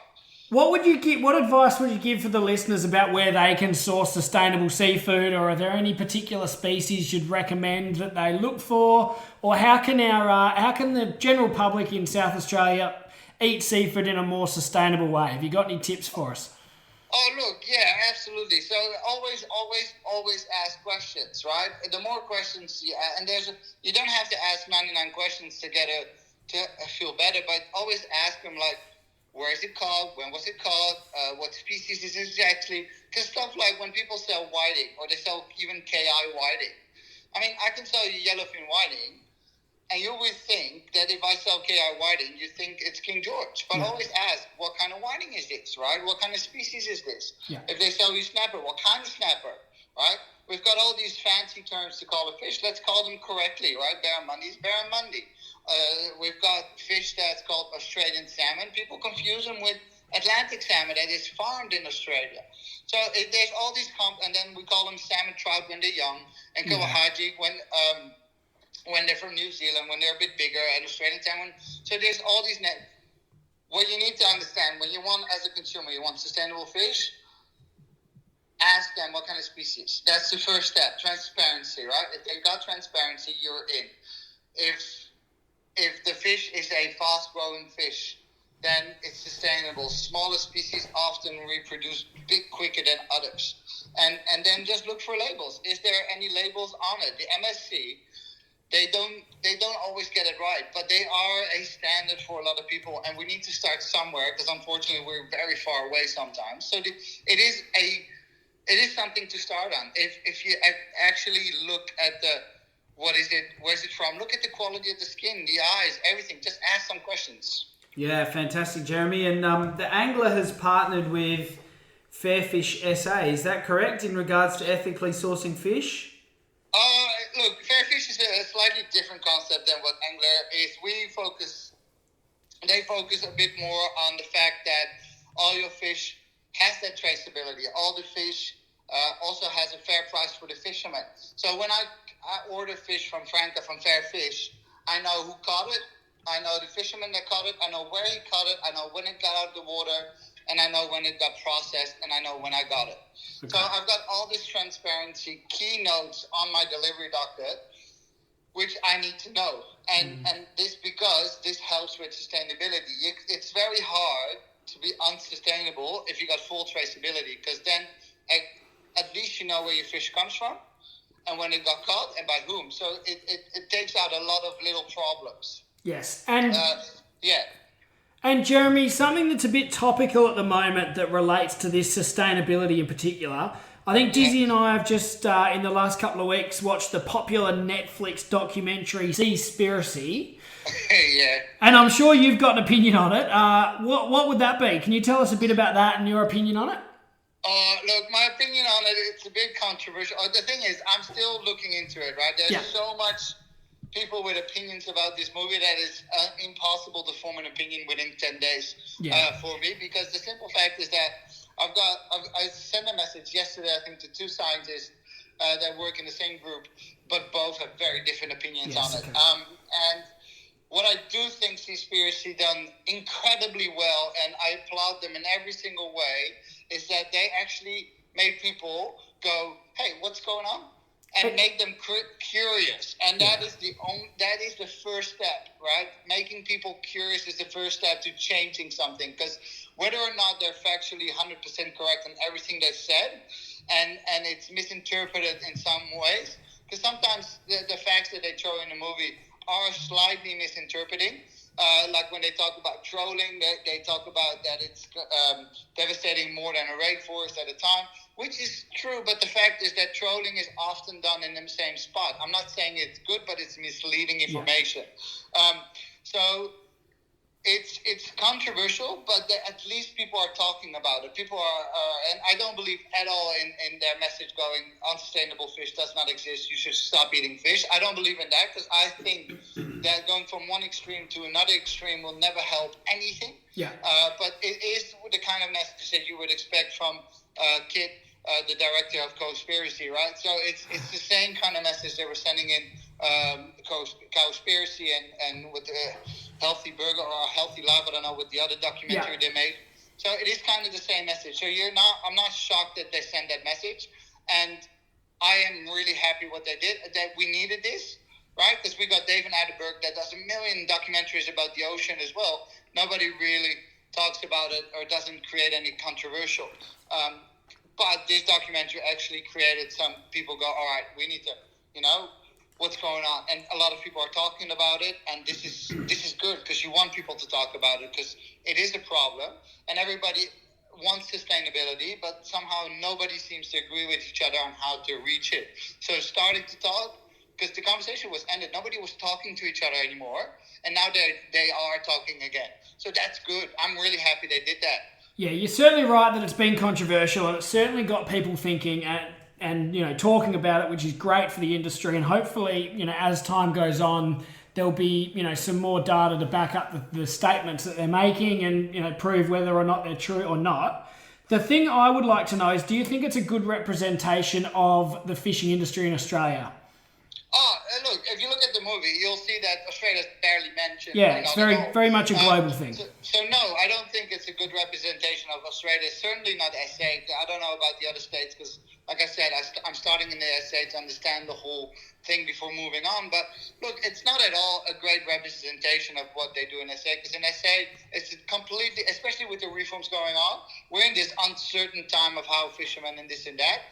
What advice would you give for the listeners about where they can source sustainable seafood, or are there any particular species you'd recommend that they look for, or how can the general public in South Australia eat seafood in a more sustainable way? Have you got any tips for us? Oh, look, yeah, absolutely. So always ask questions, right? The more questions, and you don't have to ask 99 questions to feel better, but always ask them, like, where is it caught? When was it caught? What species species is this actually, because stuff like when people sell whiting or they sell even KI whiting, I mean, I can sell you yellowfin whiting, and you would think that if I sell KI whiting, you think it's King George. But always ask, what kind of whiting is this, right? What kind of species is this? Yeah. If they sell you snapper, what kind of snapper, right? We've got all these fancy terms to call a fish. Let's call them correctly, right? Barramundi is barramundi. We've got fish that's called Australian salmon. People confuse them with Atlantic salmon that is farmed in Australia. So there's all these and then we call them salmon trout when they're young, and kawahaji when they're from New Zealand, when they're a bit bigger, and Australian salmon. So there's all these what you need to understand when you want, as a consumer, you want sustainable fish, ask them what kind of species. That's the first step. Transparency, right? If they've got transparency, you're in. If the fish is a fast-growing fish, then it's sustainable. Smaller species often reproduce quicker than others. And then just look for labels. Is there any labels on it? The MSC, they don't always get it right, but they are a standard for a lot of people, and we need to start somewhere, because unfortunately we're very far away sometimes. So it is something to start on. If you actually look at where's it from? Look at the quality of the skin, the eyes, everything. Just ask some questions. Yeah, fantastic, Jeremy. And the angler has partnered with Fairfish SA. Is that correct in regards to ethically sourcing fish? Look, Fairfish is a slightly different concept than what angler is. They focus a bit more on the fact that all your fish has that traceability. All the fish also has a fair price for the fisherman. So when I order fish from Franca from Fairfish, I know who caught it, I know the fisherman that caught it, I know where he caught it, I know when it got out of the water, and I know when it got processed, and I know when I got it. Okay. So I've got all this transparency, keynotes on my delivery docket, which I need to know. And this because this helps with sustainability. It's very hard to be unsustainable if you got full traceability, because then at least you know where your fish comes from and when it got caught and by whom. So it takes out a lot of little problems. Yes. And yeah. And Jeremy, something that's a bit topical at the moment that relates to this sustainability in particular, I think Dizzy and I have just, in the last couple of weeks, watched the popular Netflix documentary Seaspiracy. Yeah. And I'm sure you've got an opinion on it. What would that be? Can you tell us a bit about that and your opinion on it? Look, my opinion on it, it's a bit controversial. The thing is, I'm still looking into it, right? There's so much people with opinions about this movie that is impossible to form an opinion within 10 days for me, because the simple fact is that I sent a message yesterday, I think, to two scientists that work in the same group, but both have very different opinions on it. And what I do think Seaspiracy done incredibly well, and I applaud them in every single way, is that they actually made people go, hey, what's going on? And make them curious. And that is the first step, right? Making people curious is the first step to changing something, because whether or not they're factually 100% correct on everything they've said, and it's misinterpreted in some ways, because sometimes the facts that they throw in the movie are slightly misinterpreting. Like when they talk about trolling, they talk about that it's devastating more than a rainforest at a time, which is true, but the fact is that trolling is often done in the same spot. I'm not saying it's good, but it's misleading information. So it's controversial, but at least people are talking about it. People are, and I don't believe at all in their message going, unsustainable fish does not exist, you should stop eating fish. I don't believe in that, because I think that going from one extreme to another extreme will never help anything. But it is the kind of message that you would expect from Kit, the director of Cowspiracy, right? So it's the same kind of message they were sending in Cowspiracy and with the Healthy Burger or Healthy Life, I don't know, with the other documentary they made. So it is kind of the same message. So I'm not shocked that they sent that message, and I am really happy what they did, that we needed this, right? Because we got David Attenborough that does a million documentaries about the ocean as well. Nobody really talks about it or doesn't create any controversial. But this documentary actually created some people go, all right, we need to, what's going on? And a lot of people are talking about it, and this is good, because you want people to talk about it, because it is a problem. And everybody, want sustainability, but somehow nobody seems to agree with each other on how to reach it. So starting to talk, because the conversation was ended, nobody was talking to each other anymore, and now they are talking again. So that's good. I'm really happy they did that. Yeah, you're certainly right that it's been controversial, and it's certainly got people thinking and talking about it, which is great for the industry. And hopefully, as time goes on, there'll be some more data to back up the statements that they're making and prove whether or not they're true or not. The thing I would like to know is, do you think it's a good representation of the fishing industry in Australia? Oh, look, if you look at the movie, you'll see that Australia's barely mentioned. Yeah, it's very much a global thing. So no, I don't think it's a good representation of Australia. Certainly not SA. I don't know about the other states because, like I said, I'm starting in the SA to understand the whole thing before moving on. But look, it's not at all a great representation of what they do in SA, because in SA, it's completely, especially with the reforms going on, we're in this uncertain time of how fishermen and this and that.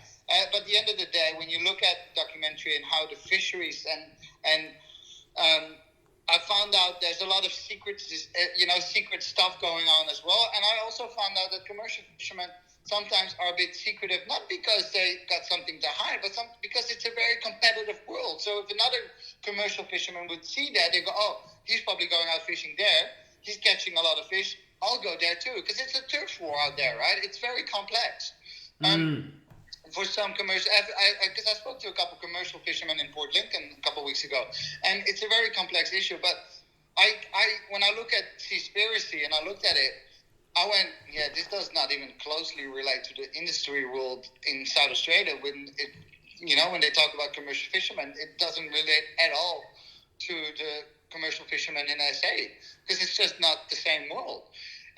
But at the end of the day, when you look at the documentary and how the fisheries and I found out there's a lot of secret stuff going on as well. And I also found out that commercial fishermen sometimes are a bit secretive, not because they got something to hide, but because it's a very competitive world. So if another commercial fisherman would see that, they go, oh, he's probably going out fishing there. He's catching a lot of fish. I'll go there too, because it's a turf war out there, right? It's very complex. For some commercial, because I spoke to a couple commercial fishermen in Port Lincoln a couple of weeks ago, and it's a very complex issue. But when I look at Seaspiracy and I looked at it, I went, yeah, this does not even closely relate to the industry world in South Australia. When they talk about commercial fishermen, it doesn't relate at all to the commercial fishermen in SA, because it's just not the same world.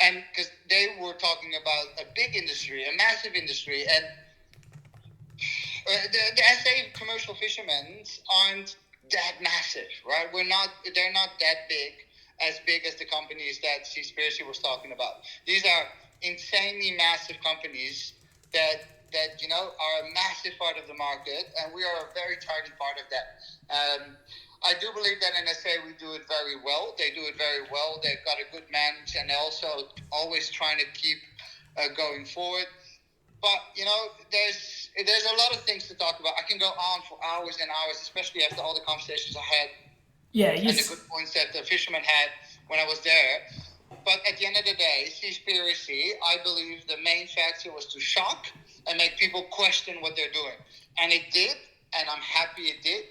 And because they were talking about a big industry, a massive industry, and the SA commercial fishermen aren't that massive, right? They're not that big as the companies that Seaspiracy was talking about. These are insanely massive companies that are a massive part of the market, and we are a very target part of that. I do believe that in SA we do it very well. They do it very well. They've got a good manage, and they're also always trying to keep going forward. But, there's a lot of things to talk about. I can go on for hours and hours, especially after all the conversations I had. Yeah, and the good points that the fishermen had when I was there. But at the end of the day, Seaspiracy, I believe the main factor was to shock and make people question what they're doing. And it did, and I'm happy it did,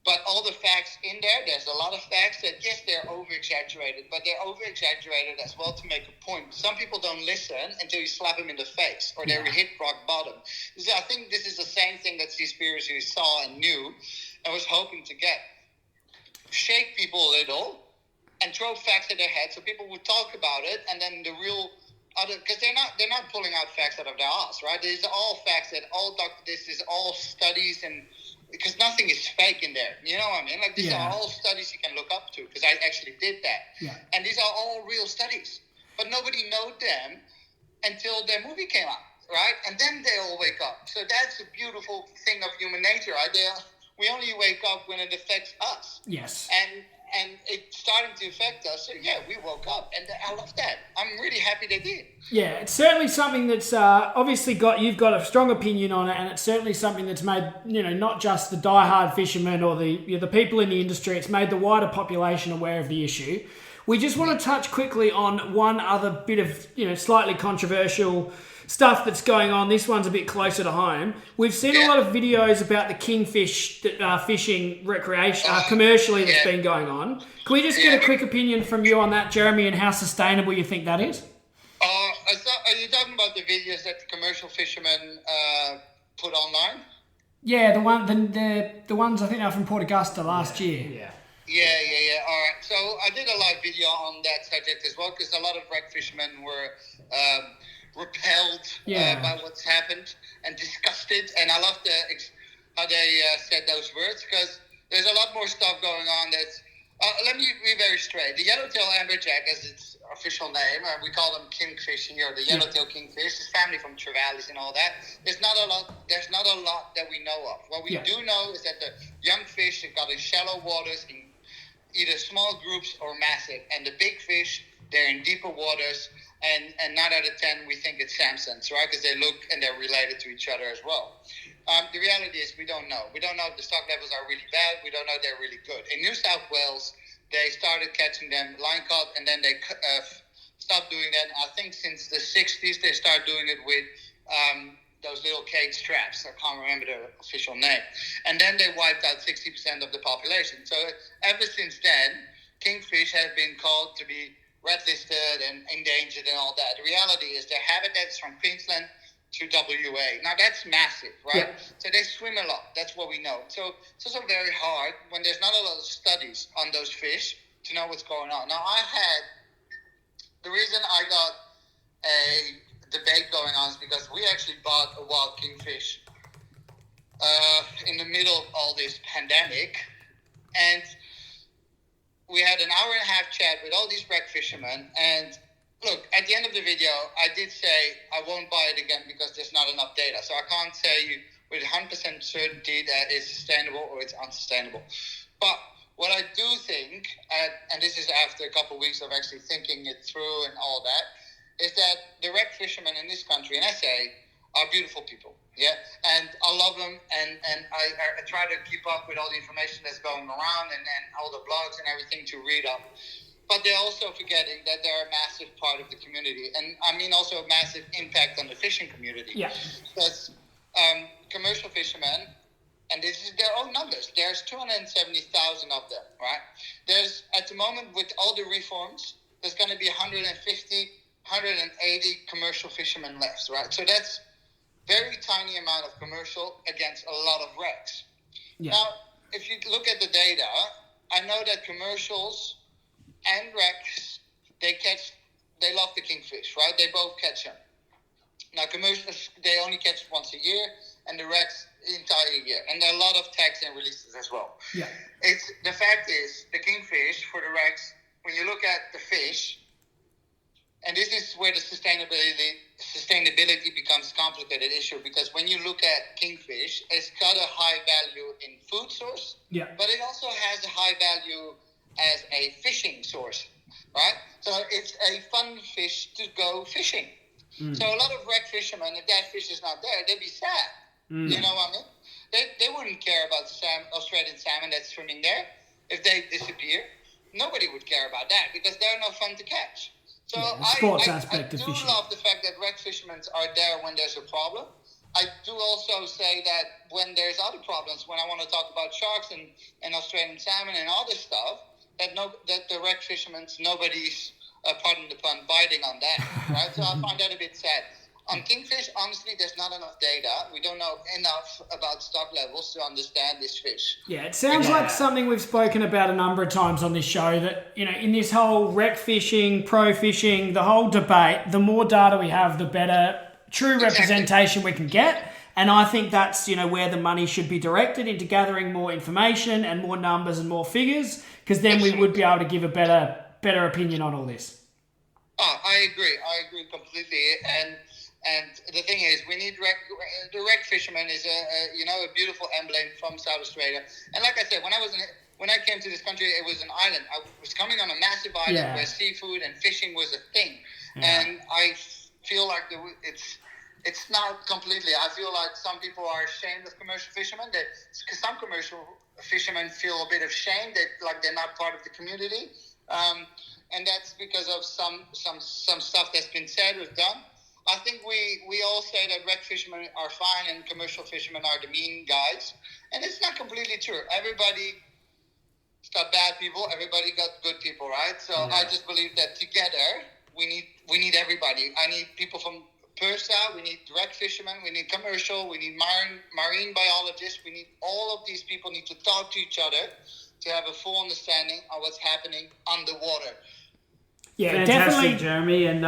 but all the facts in there's a lot of facts that, yes, they're over-exaggerated, but they're over-exaggerated as well to make a point. Some people don't listen until you slap them in the face or they hit rock bottom. So I think this is the same thing that Seaspiracy saw and knew and was hoping to get. Shake people a little and throw facts at their head so people would talk about it, and then the real other, because they're not pulling out facts out of their ass, right? These are all facts that this is all studies, and because nothing is fake in there, you know what I mean? Like, these are all studies you can look up to, because I actually did that. Yeah. And these are all real studies, but nobody knew them until their movie came out, right? And then they all wake up. So that's a beautiful thing of human nature, right? We only wake up when it affects us. Yes. And it's starting to affect us. So yeah, we woke up, and I love that. I'm really happy they did. Yeah, it's certainly something that's obviously you've got a strong opinion on it, and it's certainly something that's made not just the diehard fishermen or the people in the industry. It's made the wider population aware of the issue. We just want to touch quickly on one other bit of slightly controversial stuff that's going on. This one's a bit closer to home. We've seen a lot of videos about the kingfish fishing recreation commercially that's been going on. Can we just get a quick opinion from you on that, Jeremy, and how sustainable you think that is? Are you talking about the videos that the commercial fishermen put online? Yeah, the ones I think are from Port Augusta last year. Yeah. All right. So I did a live video on that subject as well, because a lot of wreck fishermen were repelled by what's happened and disgusted. And I love how they said those words, because there's a lot more stuff going on that's... let me be very straight. The Yellow Tail Amberjack, as its official name, we call them kingfish here, the Yellow Tail Kingfish, it's family from trevallies and all that. There's not a lot that we know of. What we do know is that the young fish have got in shallow waters in either small groups or massive, and the big fish, they're in deeper waters, and 9 out of 10 we think it's Samsons, right? Because they look and they're related to each other as well. The reality is we don't know. We don't know if the stock levels are really bad. We don't know if they're really good. In New South Wales, they started catching them line caught, and then they stopped doing that. I think since the 60s, they started doing it with those little cage traps. I can't remember the official name. And then they wiped out 60% of the population. So ever since then, kingfish have been called to be red listed and endangered and all that. The reality is their habitat is from Queensland to WA. Now that's massive, right? Yeah. So they swim a lot. That's what we know. So it's also very hard when there's not a lot of studies on those fish to know what's going on. Now the reason I got a debate going on is because we actually bought a wild kingfish in the middle of all this pandemic, and we had an hour and a half chat with all these wreck fishermen. And look, at the end of the video, I did say I won't buy it again because there's not enough data. So I can't say with 100% certainty that it's sustainable or it's unsustainable. But what I do think, and this is after a couple of weeks of actually thinking it through and all that, is that the wreck fishermen in this country, in SA, are beautiful people. Yeah, and I love them, and I try to keep up with all the information that's going around and all the blogs and everything to read up. But they're also forgetting that they're a massive part of the community, and I mean also a massive impact on the fishing community. Yeah. Because commercial fishermen, and this is their own numbers, there's 270,000 of them, right? There's, at the moment, with all the reforms, there's going to be 150, 180 commercial fishermen left, right? So that's very tiny amount of commercial against a lot of wrecks. Yeah. Now, if you look at the data, I know that commercials and wrecks, they love the kingfish, right? They both catch them. Now, commercials, they only catch once a year, and the wrecks the entire year. And there are a lot of tags and releases as well. Yeah. The fact is, the kingfish for the wrecks, when you look at the fish, and this is where the sustainability becomes a complicated issue, because when you look at kingfish, it's got a high value in food source, but it also has a high value as a fishing source, right? So it's a fun fish to go fishing. So a lot of wreck fishermen, if that fish is not there, they'd be sad. You know what I mean? They wouldn't care about Australian salmon that's swimming there. If they disappear, nobody would care about that because they're no fun to catch. So I do love the fact that wreck fishermen are there when there's a problem. I do also say that when there's other problems, when I want to talk about sharks and Australian salmon and all this stuff, that the wreck fishermen, nobody's, pardon the pun, biting on that, right? So I find that a bit sad. On kingfish, honestly, there's not enough data. We don't know enough about stock levels to understand this fish. Yeah, it sounds like something we've spoken about a number of times on this show, that, you know, in this whole wreck fishing, pro fishing, the whole debate, the more data we have, the better true representation we can get. And I think that's, you know, where the money should be directed, into gathering more information and more numbers and more figures, because then we would be able to give a better opinion on all this. Oh, I agree completely. And the thing is, we need the wreck fisherman is a beautiful emblem from South Australia. And like I said, when I came to this country, it was an island. I was coming on a massive island where seafood and fishing was a thing. Yeah. And I feel like it's not completely. I feel like some people are ashamed of commercial fishermen. Because some commercial fishermen feel a bit of shame that like they're not part of the community. And that's because of some stuff that's been said or done. I think we all say that wreck fishermen are fine and commercial fishermen are the mean guys. And it's not completely true. Everybody's got bad people. Everybody got good people, right? So I just believe that together we need everybody. I need people from PERSA. We need wreck fishermen. We need commercial. We need marine biologists. We need all of these people need to talk to each other to have a full understanding of what's happening underwater. Yeah, fantastic, definitely, Jeremy. And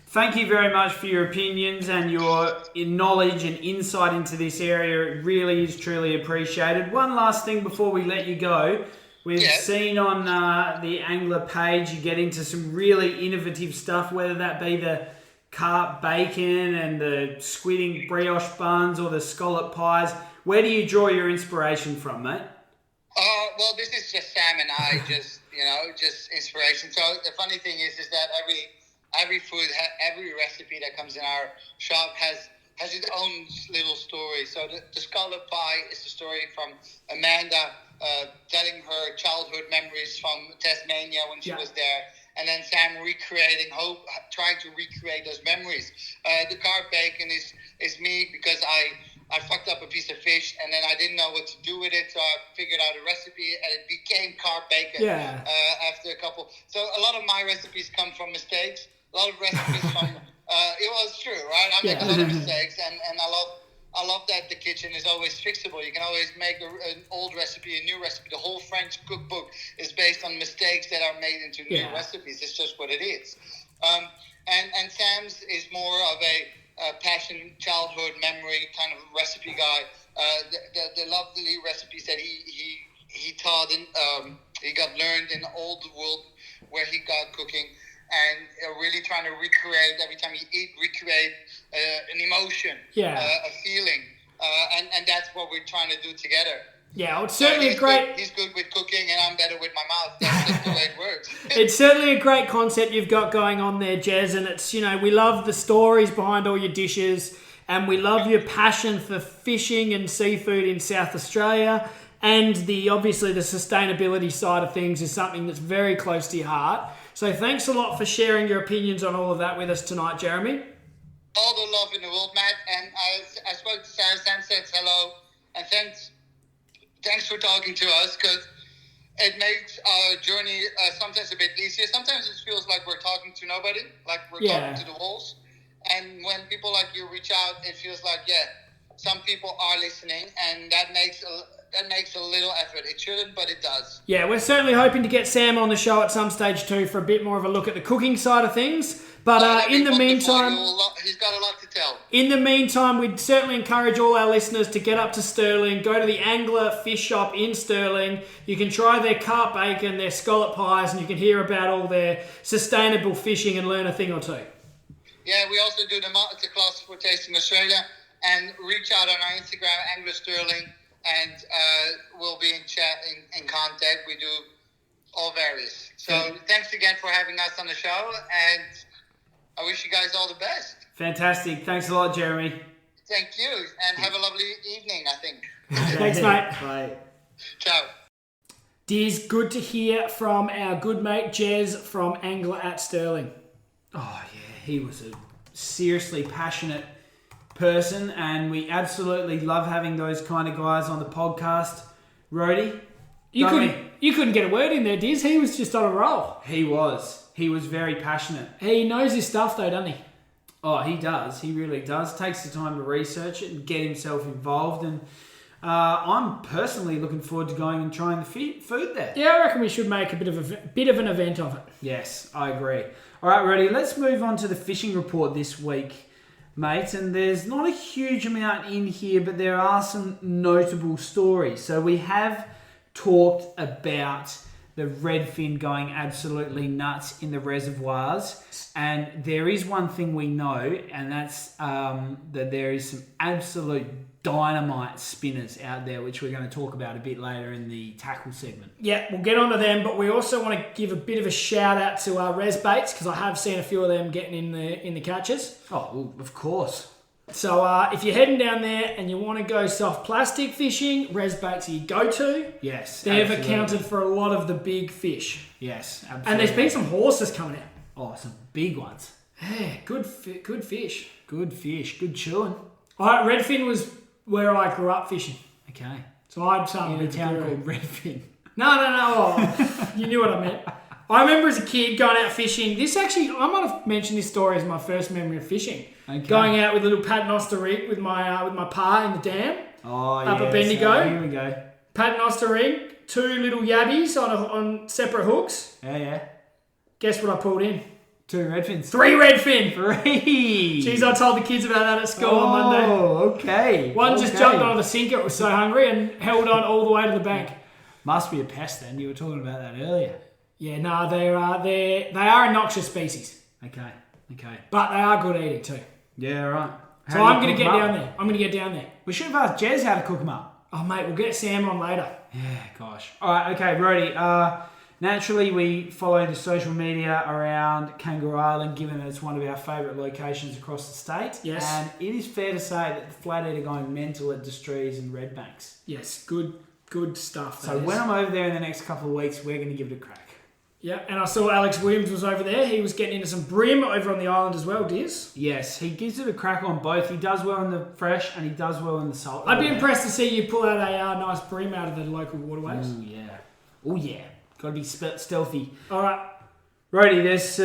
thank you very much for your opinions and your knowledge and insight into this area. It really is truly appreciated. One last thing before we let you go. We've seen on the Angler page you get into some really innovative stuff, whether that be the carp bacon and the squid brioche buns or the scallop pies. Where do you draw your inspiration from, mate? Well, this is just Sam and I, just inspiration. So the funny thing is that every food, every recipe that comes in our shop has its own little story. So the scallop pie is the story from Amanda telling her childhood memories from Tasmania when she was there. And then Sam trying to recreate those memories. The carp bacon is me because I fucked up a piece of fish and then I didn't know what to do with it, so I figured out a recipe and it became carp bacon after a couple. So a lot of my recipes come from mistakes. A lot of recipes from it was true, right? I make a lot of mistakes and I love that the kitchen is always fixable. You can always make an old recipe, a new recipe. The whole French cookbook is based on mistakes that are made into new recipes. It's just what it is. And Sam's is more of a passion, childhood memory kind of recipe guy. The lovely recipes that he taught he got learned in the old world where he got cooking. And really trying to recreate, every time you eat, an emotion, a feeling. And that's what we're trying to do together. Yeah, it's certainly He's good with cooking and I'm better with my mouth. That's just the way it works. It's certainly a great concept you've got going on there, Jez. And it's, we love the stories behind all your dishes. And we love your passion for fishing and seafood in South Australia. And obviously the sustainability side of things is something that's very close to your heart. So thanks a lot for sharing your opinions on all of that with us tonight, Jeremy. All the love in the world, Matt. And I spoke to Sam. Sam said hello. And thanks for talking to us, because it makes our journey sometimes a bit easier. Sometimes it feels like we're talking to nobody, like we're talking to the walls. And when people like you reach out, it feels like, some people are listening, and that makes a little effort. It shouldn't, but it does. Yeah, we're certainly hoping to get Sam on the show at some stage too for a bit more of a look at the cooking side of things. But in the meantime, he's got a lot to tell. In the meantime, we'd certainly encourage all our listeners to get up to Stirling, go to the Angler Fish Shop in Stirling. You can try their carp bacon, their scallop pies, and you can hear about all their sustainable fishing and learn a thing or two. Yeah, we also do the masterclass for Tasting Australia, and reach out on our Instagram, Angler Stirling. And we'll be in contact. We do all various. So thanks again for having us on the show, and I wish you guys all the best. Fantastic. Thanks a lot, Jeremy. Thank you, and have a lovely evening, I think. Thanks, mate. Bye. Ciao. Diz, good to hear from our good mate Jez from Angler at Stirling. Oh, yeah, he was a seriously passionate person, and we absolutely love having those kind of guys on the podcast. Rhodey, you couldn't get a word in there, Diz. He was just on a roll. He was very passionate. He knows his stuff though, doesn't he? Oh, he does. He really does. Takes the time to research it and get himself involved. And I'm personally looking forward to going and trying the food there. Yeah, I reckon we should make a bit of an event of it. Yes, I agree. All right, Rhodey, let's move on to the fishing report this week, mate, and there's not a huge amount in here, but there are some notable stories. So we have talked about the redfin going absolutely nuts in the reservoirs, and there is one thing we know, and that's that there is some absolute dynamite spinners out there, which we're going to talk about a bit later in the tackle segment. Yeah, we'll get onto them, but we also want to give a bit of a shout out to our res baits, because I have seen a few of them getting in the catches. Oh, well, of course. So if you're heading down there and you want to go soft plastic fishing, res baits are your go-to. Yes, they've accounted for a lot of the big fish. Yes, absolutely. And there's been some horses coming out. Oh, some big ones. Yeah, good fish. Good fish, good chewing. Redfin was where I grew up fishing. Okay. So I'm something in a town called Redfin. No. Oh, you knew what I meant. I remember as a kid going out fishing. I might have mentioned this story as my first memory of fishing. Okay. Going out with a little paternoster rig with my pa in the dam. Oh, yeah. Up at Bendigo. Here we go. Paternoster rig, 2 little yabbies on separate hooks. Yeah. Guess what I pulled in? 2 redfins. 3 redfin. 3. Jeez, I told the kids about that at school on Monday. Oh, okay. One just jumped onto the sinker. It was so hungry and held on all the way to the bank. Must be a pest then. You were talking about that earlier. Yeah, no, they are a noxious species. Okay. But they are good eating too. Yeah, right. So I'm going to get down there. We should have asked Jez how to cook them up. Oh, mate, we'll get Sam on later. Yeah, gosh. All right, okay, Rhodey. Naturally, we follow the social media around Kangaroo Island, given that it's one of our favourite locations across the state. Yes. And it is fair to say that the flathead are going mental at Destrees and Redbanks. Yes, good stuff. So when I'm over there in the next couple of weeks, we're going to give it a crack. Yeah, and I saw Alex Williams was over there. He was getting into some brim over on the island as well, Diz. Yes, he gives it a crack on both. He does well in the fresh and he does well in the salt. I'd be impressed to see you pull out a nice brim out of the local waterways. Oh, yeah. Oh, yeah. Got to be stealthy. All right. Righty, there's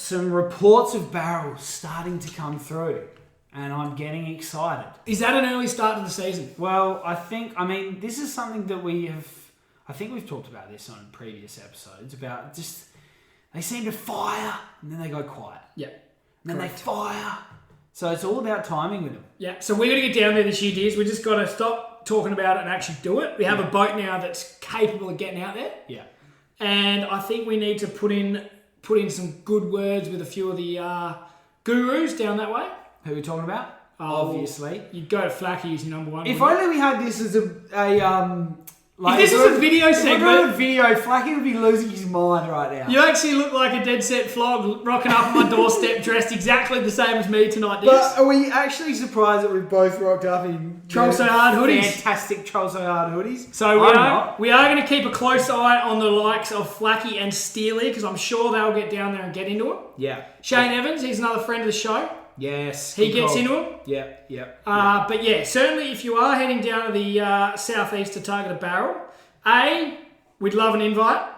some reports of barrels starting to come through, and I'm getting excited. Is that an early start to the season? Well, this is something that I think we've talked about this on previous episodes, about just, they seem to fire, and then they go quiet. Yeah. And then they fire. So it's all about timing with them. Yeah, so we're going to get down there this year, Diz. We just got to stop talking about it and actually do it. We have a boat now that's capable of getting out there. Yeah. And I think we need to put in some good words with a few of the gurus down that way. Who are we talking about? Obviously. You'd go to Flacky as your number one. If only we had this as if this was a video segment... If we were a video, Flacky would be losing his mind right now. You actually look like a dead set flog rocking up on my doorstep dressed exactly the same as me tonight, Diz. But are we actually surprised that we've both rocked up in Troll So Hard hoodies? Fantastic Troll So Hard hoodies. So we are going to keep a close eye on the likes of Flacky and Stirling, because I'm sure they'll get down there and get into it. Yeah. Shane Evans, he's another friend of the show. Yes. He gets into them. Yeah. But yeah, certainly if you are heading down to the southeast to target a barrel, we'd love an invite.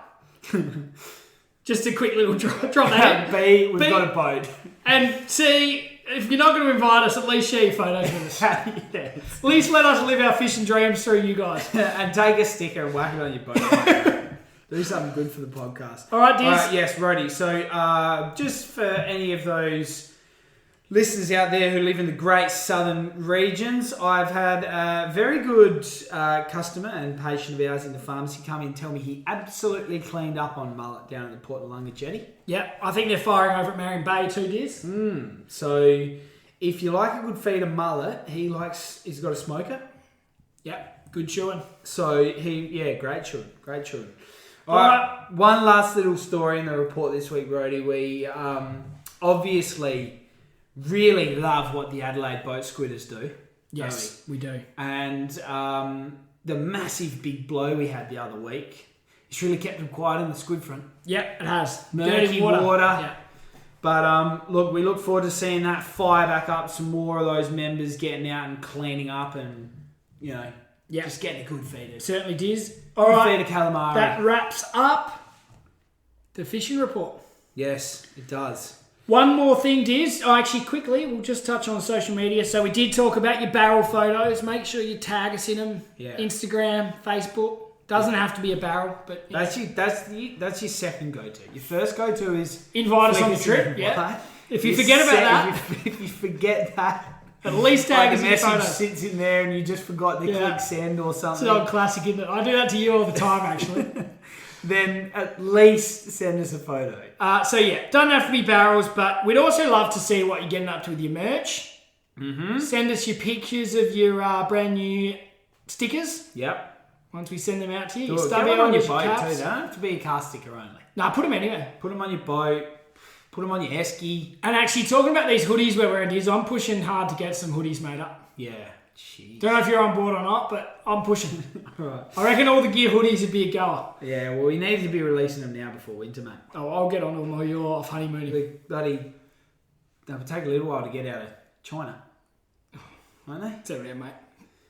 Just a quick little drop that in. B, we've got a boat. And C, if you're not going to invite us, at least share your photos with us. Yes. At least let us live our fishing dreams through you guys. And take a sticker and whack it on your boat. Do something good for the podcast. All right, Diz. All right, yes, righty. So just for any of those listeners out there who live in the great southern regions, I've had a very good customer and patient of ours in the pharmacy come in and tell me he absolutely cleaned up on mullet down at the Port Langa jetty. Yeah, I think they're firing over at Marion Bay too, Diz. So if you like a good feed of mullet, he's got a smoker. Yeah, good chewing. So great chewing. All right, one last little story in the report this week, Brody. We obviously really love what the Adelaide boat squidders do. Yes, we do. And the massive big blow we had the other week, it's really kept them quiet in the squid front. Yeah, it has. Murky Dirty water. Yeah. But look, we look forward to seeing that fire back up, some more of those members getting out and cleaning up and, just getting a good feed. Certainly Diz. All right, feed of calamari. that wraps up the fishing report. Yes, it does. One more thing, Diz. Actually, quickly, we'll just touch on social media. So we did talk about your barrel photos. Make sure you tag us in them. Yeah. Instagram, Facebook. Doesn't have to be a barrel, but That's your second go-to. Your first go-to is invite us on the trip. Yeah. If you forget about that, if you forget that, at least tag us the in the message photo. sits in there and you just forgot to click send or It's something. an old classic, isn't it? I do that to you all the time, actually. Then at least send us a photo. Don't have to be barrels, but we'd also love to see what you're getting up to with your merch. Mm-hmm. Send us your pictures of your brand new stickers. Yep. Once we send them out to you, Do your it. stubby Get one on your your boat caps. too. They don't have to be a car sticker only. Nah, put them anywhere. Put them on your boat. Put them on your esky. And actually, talking about these hoodies we're wearing, Diz, I'm pushing hard to get some hoodies made up. Yeah. Jeez. Don't know if you're on board or not, but I'm pushing. Right. I reckon all the gear hoodies would be a goer. Yeah, well, we need to be releasing them now before winter, mate. Oh, I'll get on them while you're off honeymooning. They'll take a little while to get out of China. Won't they? Settle down, mate.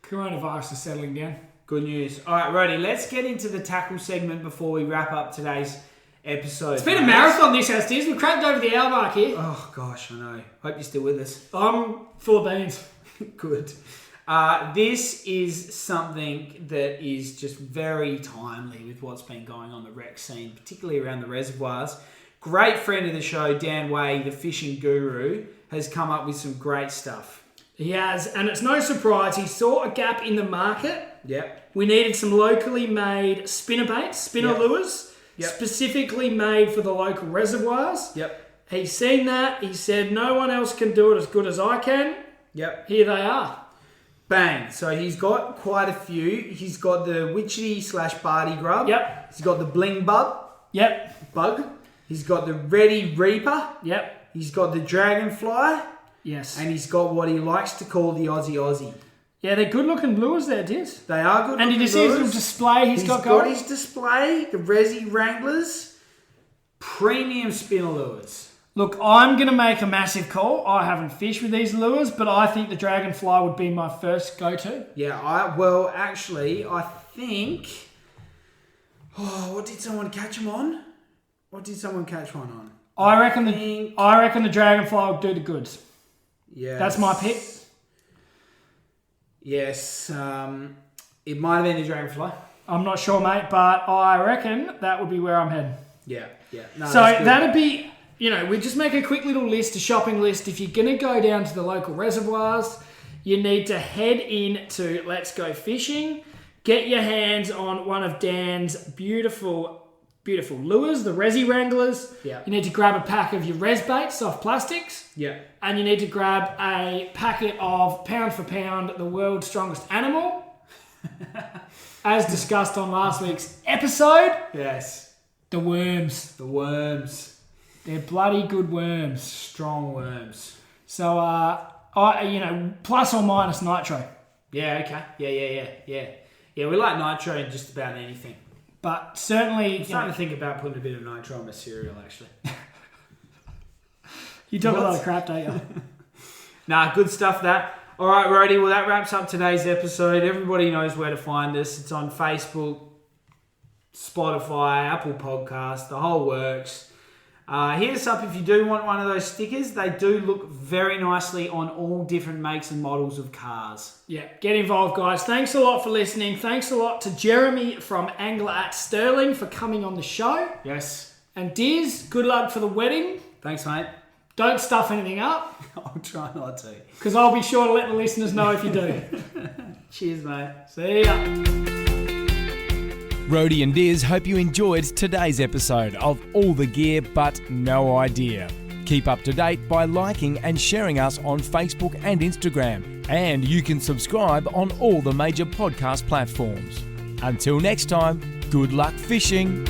Coronavirus is settling down. Good news. All right, Roddy, let's get into the tackle segment before we wrap up today's episode. It's been a marathon this house, Diz. We've cracked over the hour mark here. Oh, gosh, I know. Hope you're still with us. I'm full of beans. Good. This is something that is just very timely with what's been going on the rec scene, particularly around the reservoirs. Great friend of the show, Dan Way, the fishing guru, has come up with some great stuff. He has, and it's no surprise. He saw a gap in the market. Yep. We needed some locally made spinner baits, spinner lures, specifically made for the local reservoirs. Yep. He's seen that. He said, no one else can do it as good as I can. Yep. Here they are. Bang. So he's got quite a few. He's got the Witchetty /Barty grub. Yep. He's got the Bling Bub. Yep. bug. He's got the Reddy Reaper. Yep. He's got the Dragonfly. Yes. And he's got what he likes to call the Aussie. Yeah, they're good-looking lures there, Diz. They are good. And did you see his little display he's got going? He's got his display, the Ressie Wranglers, premium spinner lures. Look, I'm going to make a massive call. I haven't fished with these lures, but I think the Dragonfly would be my first go-to. Yeah, I think... Oh, what did someone catch him on? What did someone catch one on? I reckon the Dragonfly would do the goods. Yeah, That's my pick. Yes, it might have been the Dragonfly. I'm not sure, mate, but I reckon that would be where I'm heading. Yeah. No, So that'd be, we just make a quick little list, a shopping list. If you're going to go down to the local reservoirs, you need to head in to Let's Go Fishing. Get your hands on one of Dan's beautiful lures, the Ressie Wranglers. Yeah. You need to grab a pack of your res bait, soft plastics. Yeah. And you need to grab a packet of Pound for Pound, the world's strongest animal. As discussed on last week's episode. Yes. The worms. The worms. They're bloody good worms. Strong worms. So, plus or minus nitro. Yeah, okay. Yeah. Yeah, we like nitro in just about anything. But certainly... I'm starting to think about putting a bit of nitro on my cereal, actually. You talk a lot of crap, don't you? Nah, good stuff, that. All right, Rody, well, that wraps up today's episode. Everybody knows where to find us. It's on Facebook, Spotify, Apple Podcasts, the whole works. Hit us up if you do want one of those stickers. They do look very nicely on all different makes and models of cars. Yeah, get involved, guys. Thanks a lot for listening. Thanks a lot to Jeremy from Angler at Stirling for coming on the show. Yes. And Diz, good luck for the wedding. Thanks, mate. Don't stuff anything up. I'll try not to. Because I'll be sure to let the listeners know if you do. Cheers, mate. See ya. Rhodey and Diz hope you enjoyed today's episode of All the Gear But No Idea. Keep up to date by liking and sharing us on Facebook and Instagram. And you can subscribe on all the major podcast platforms. Until next time, good luck fishing.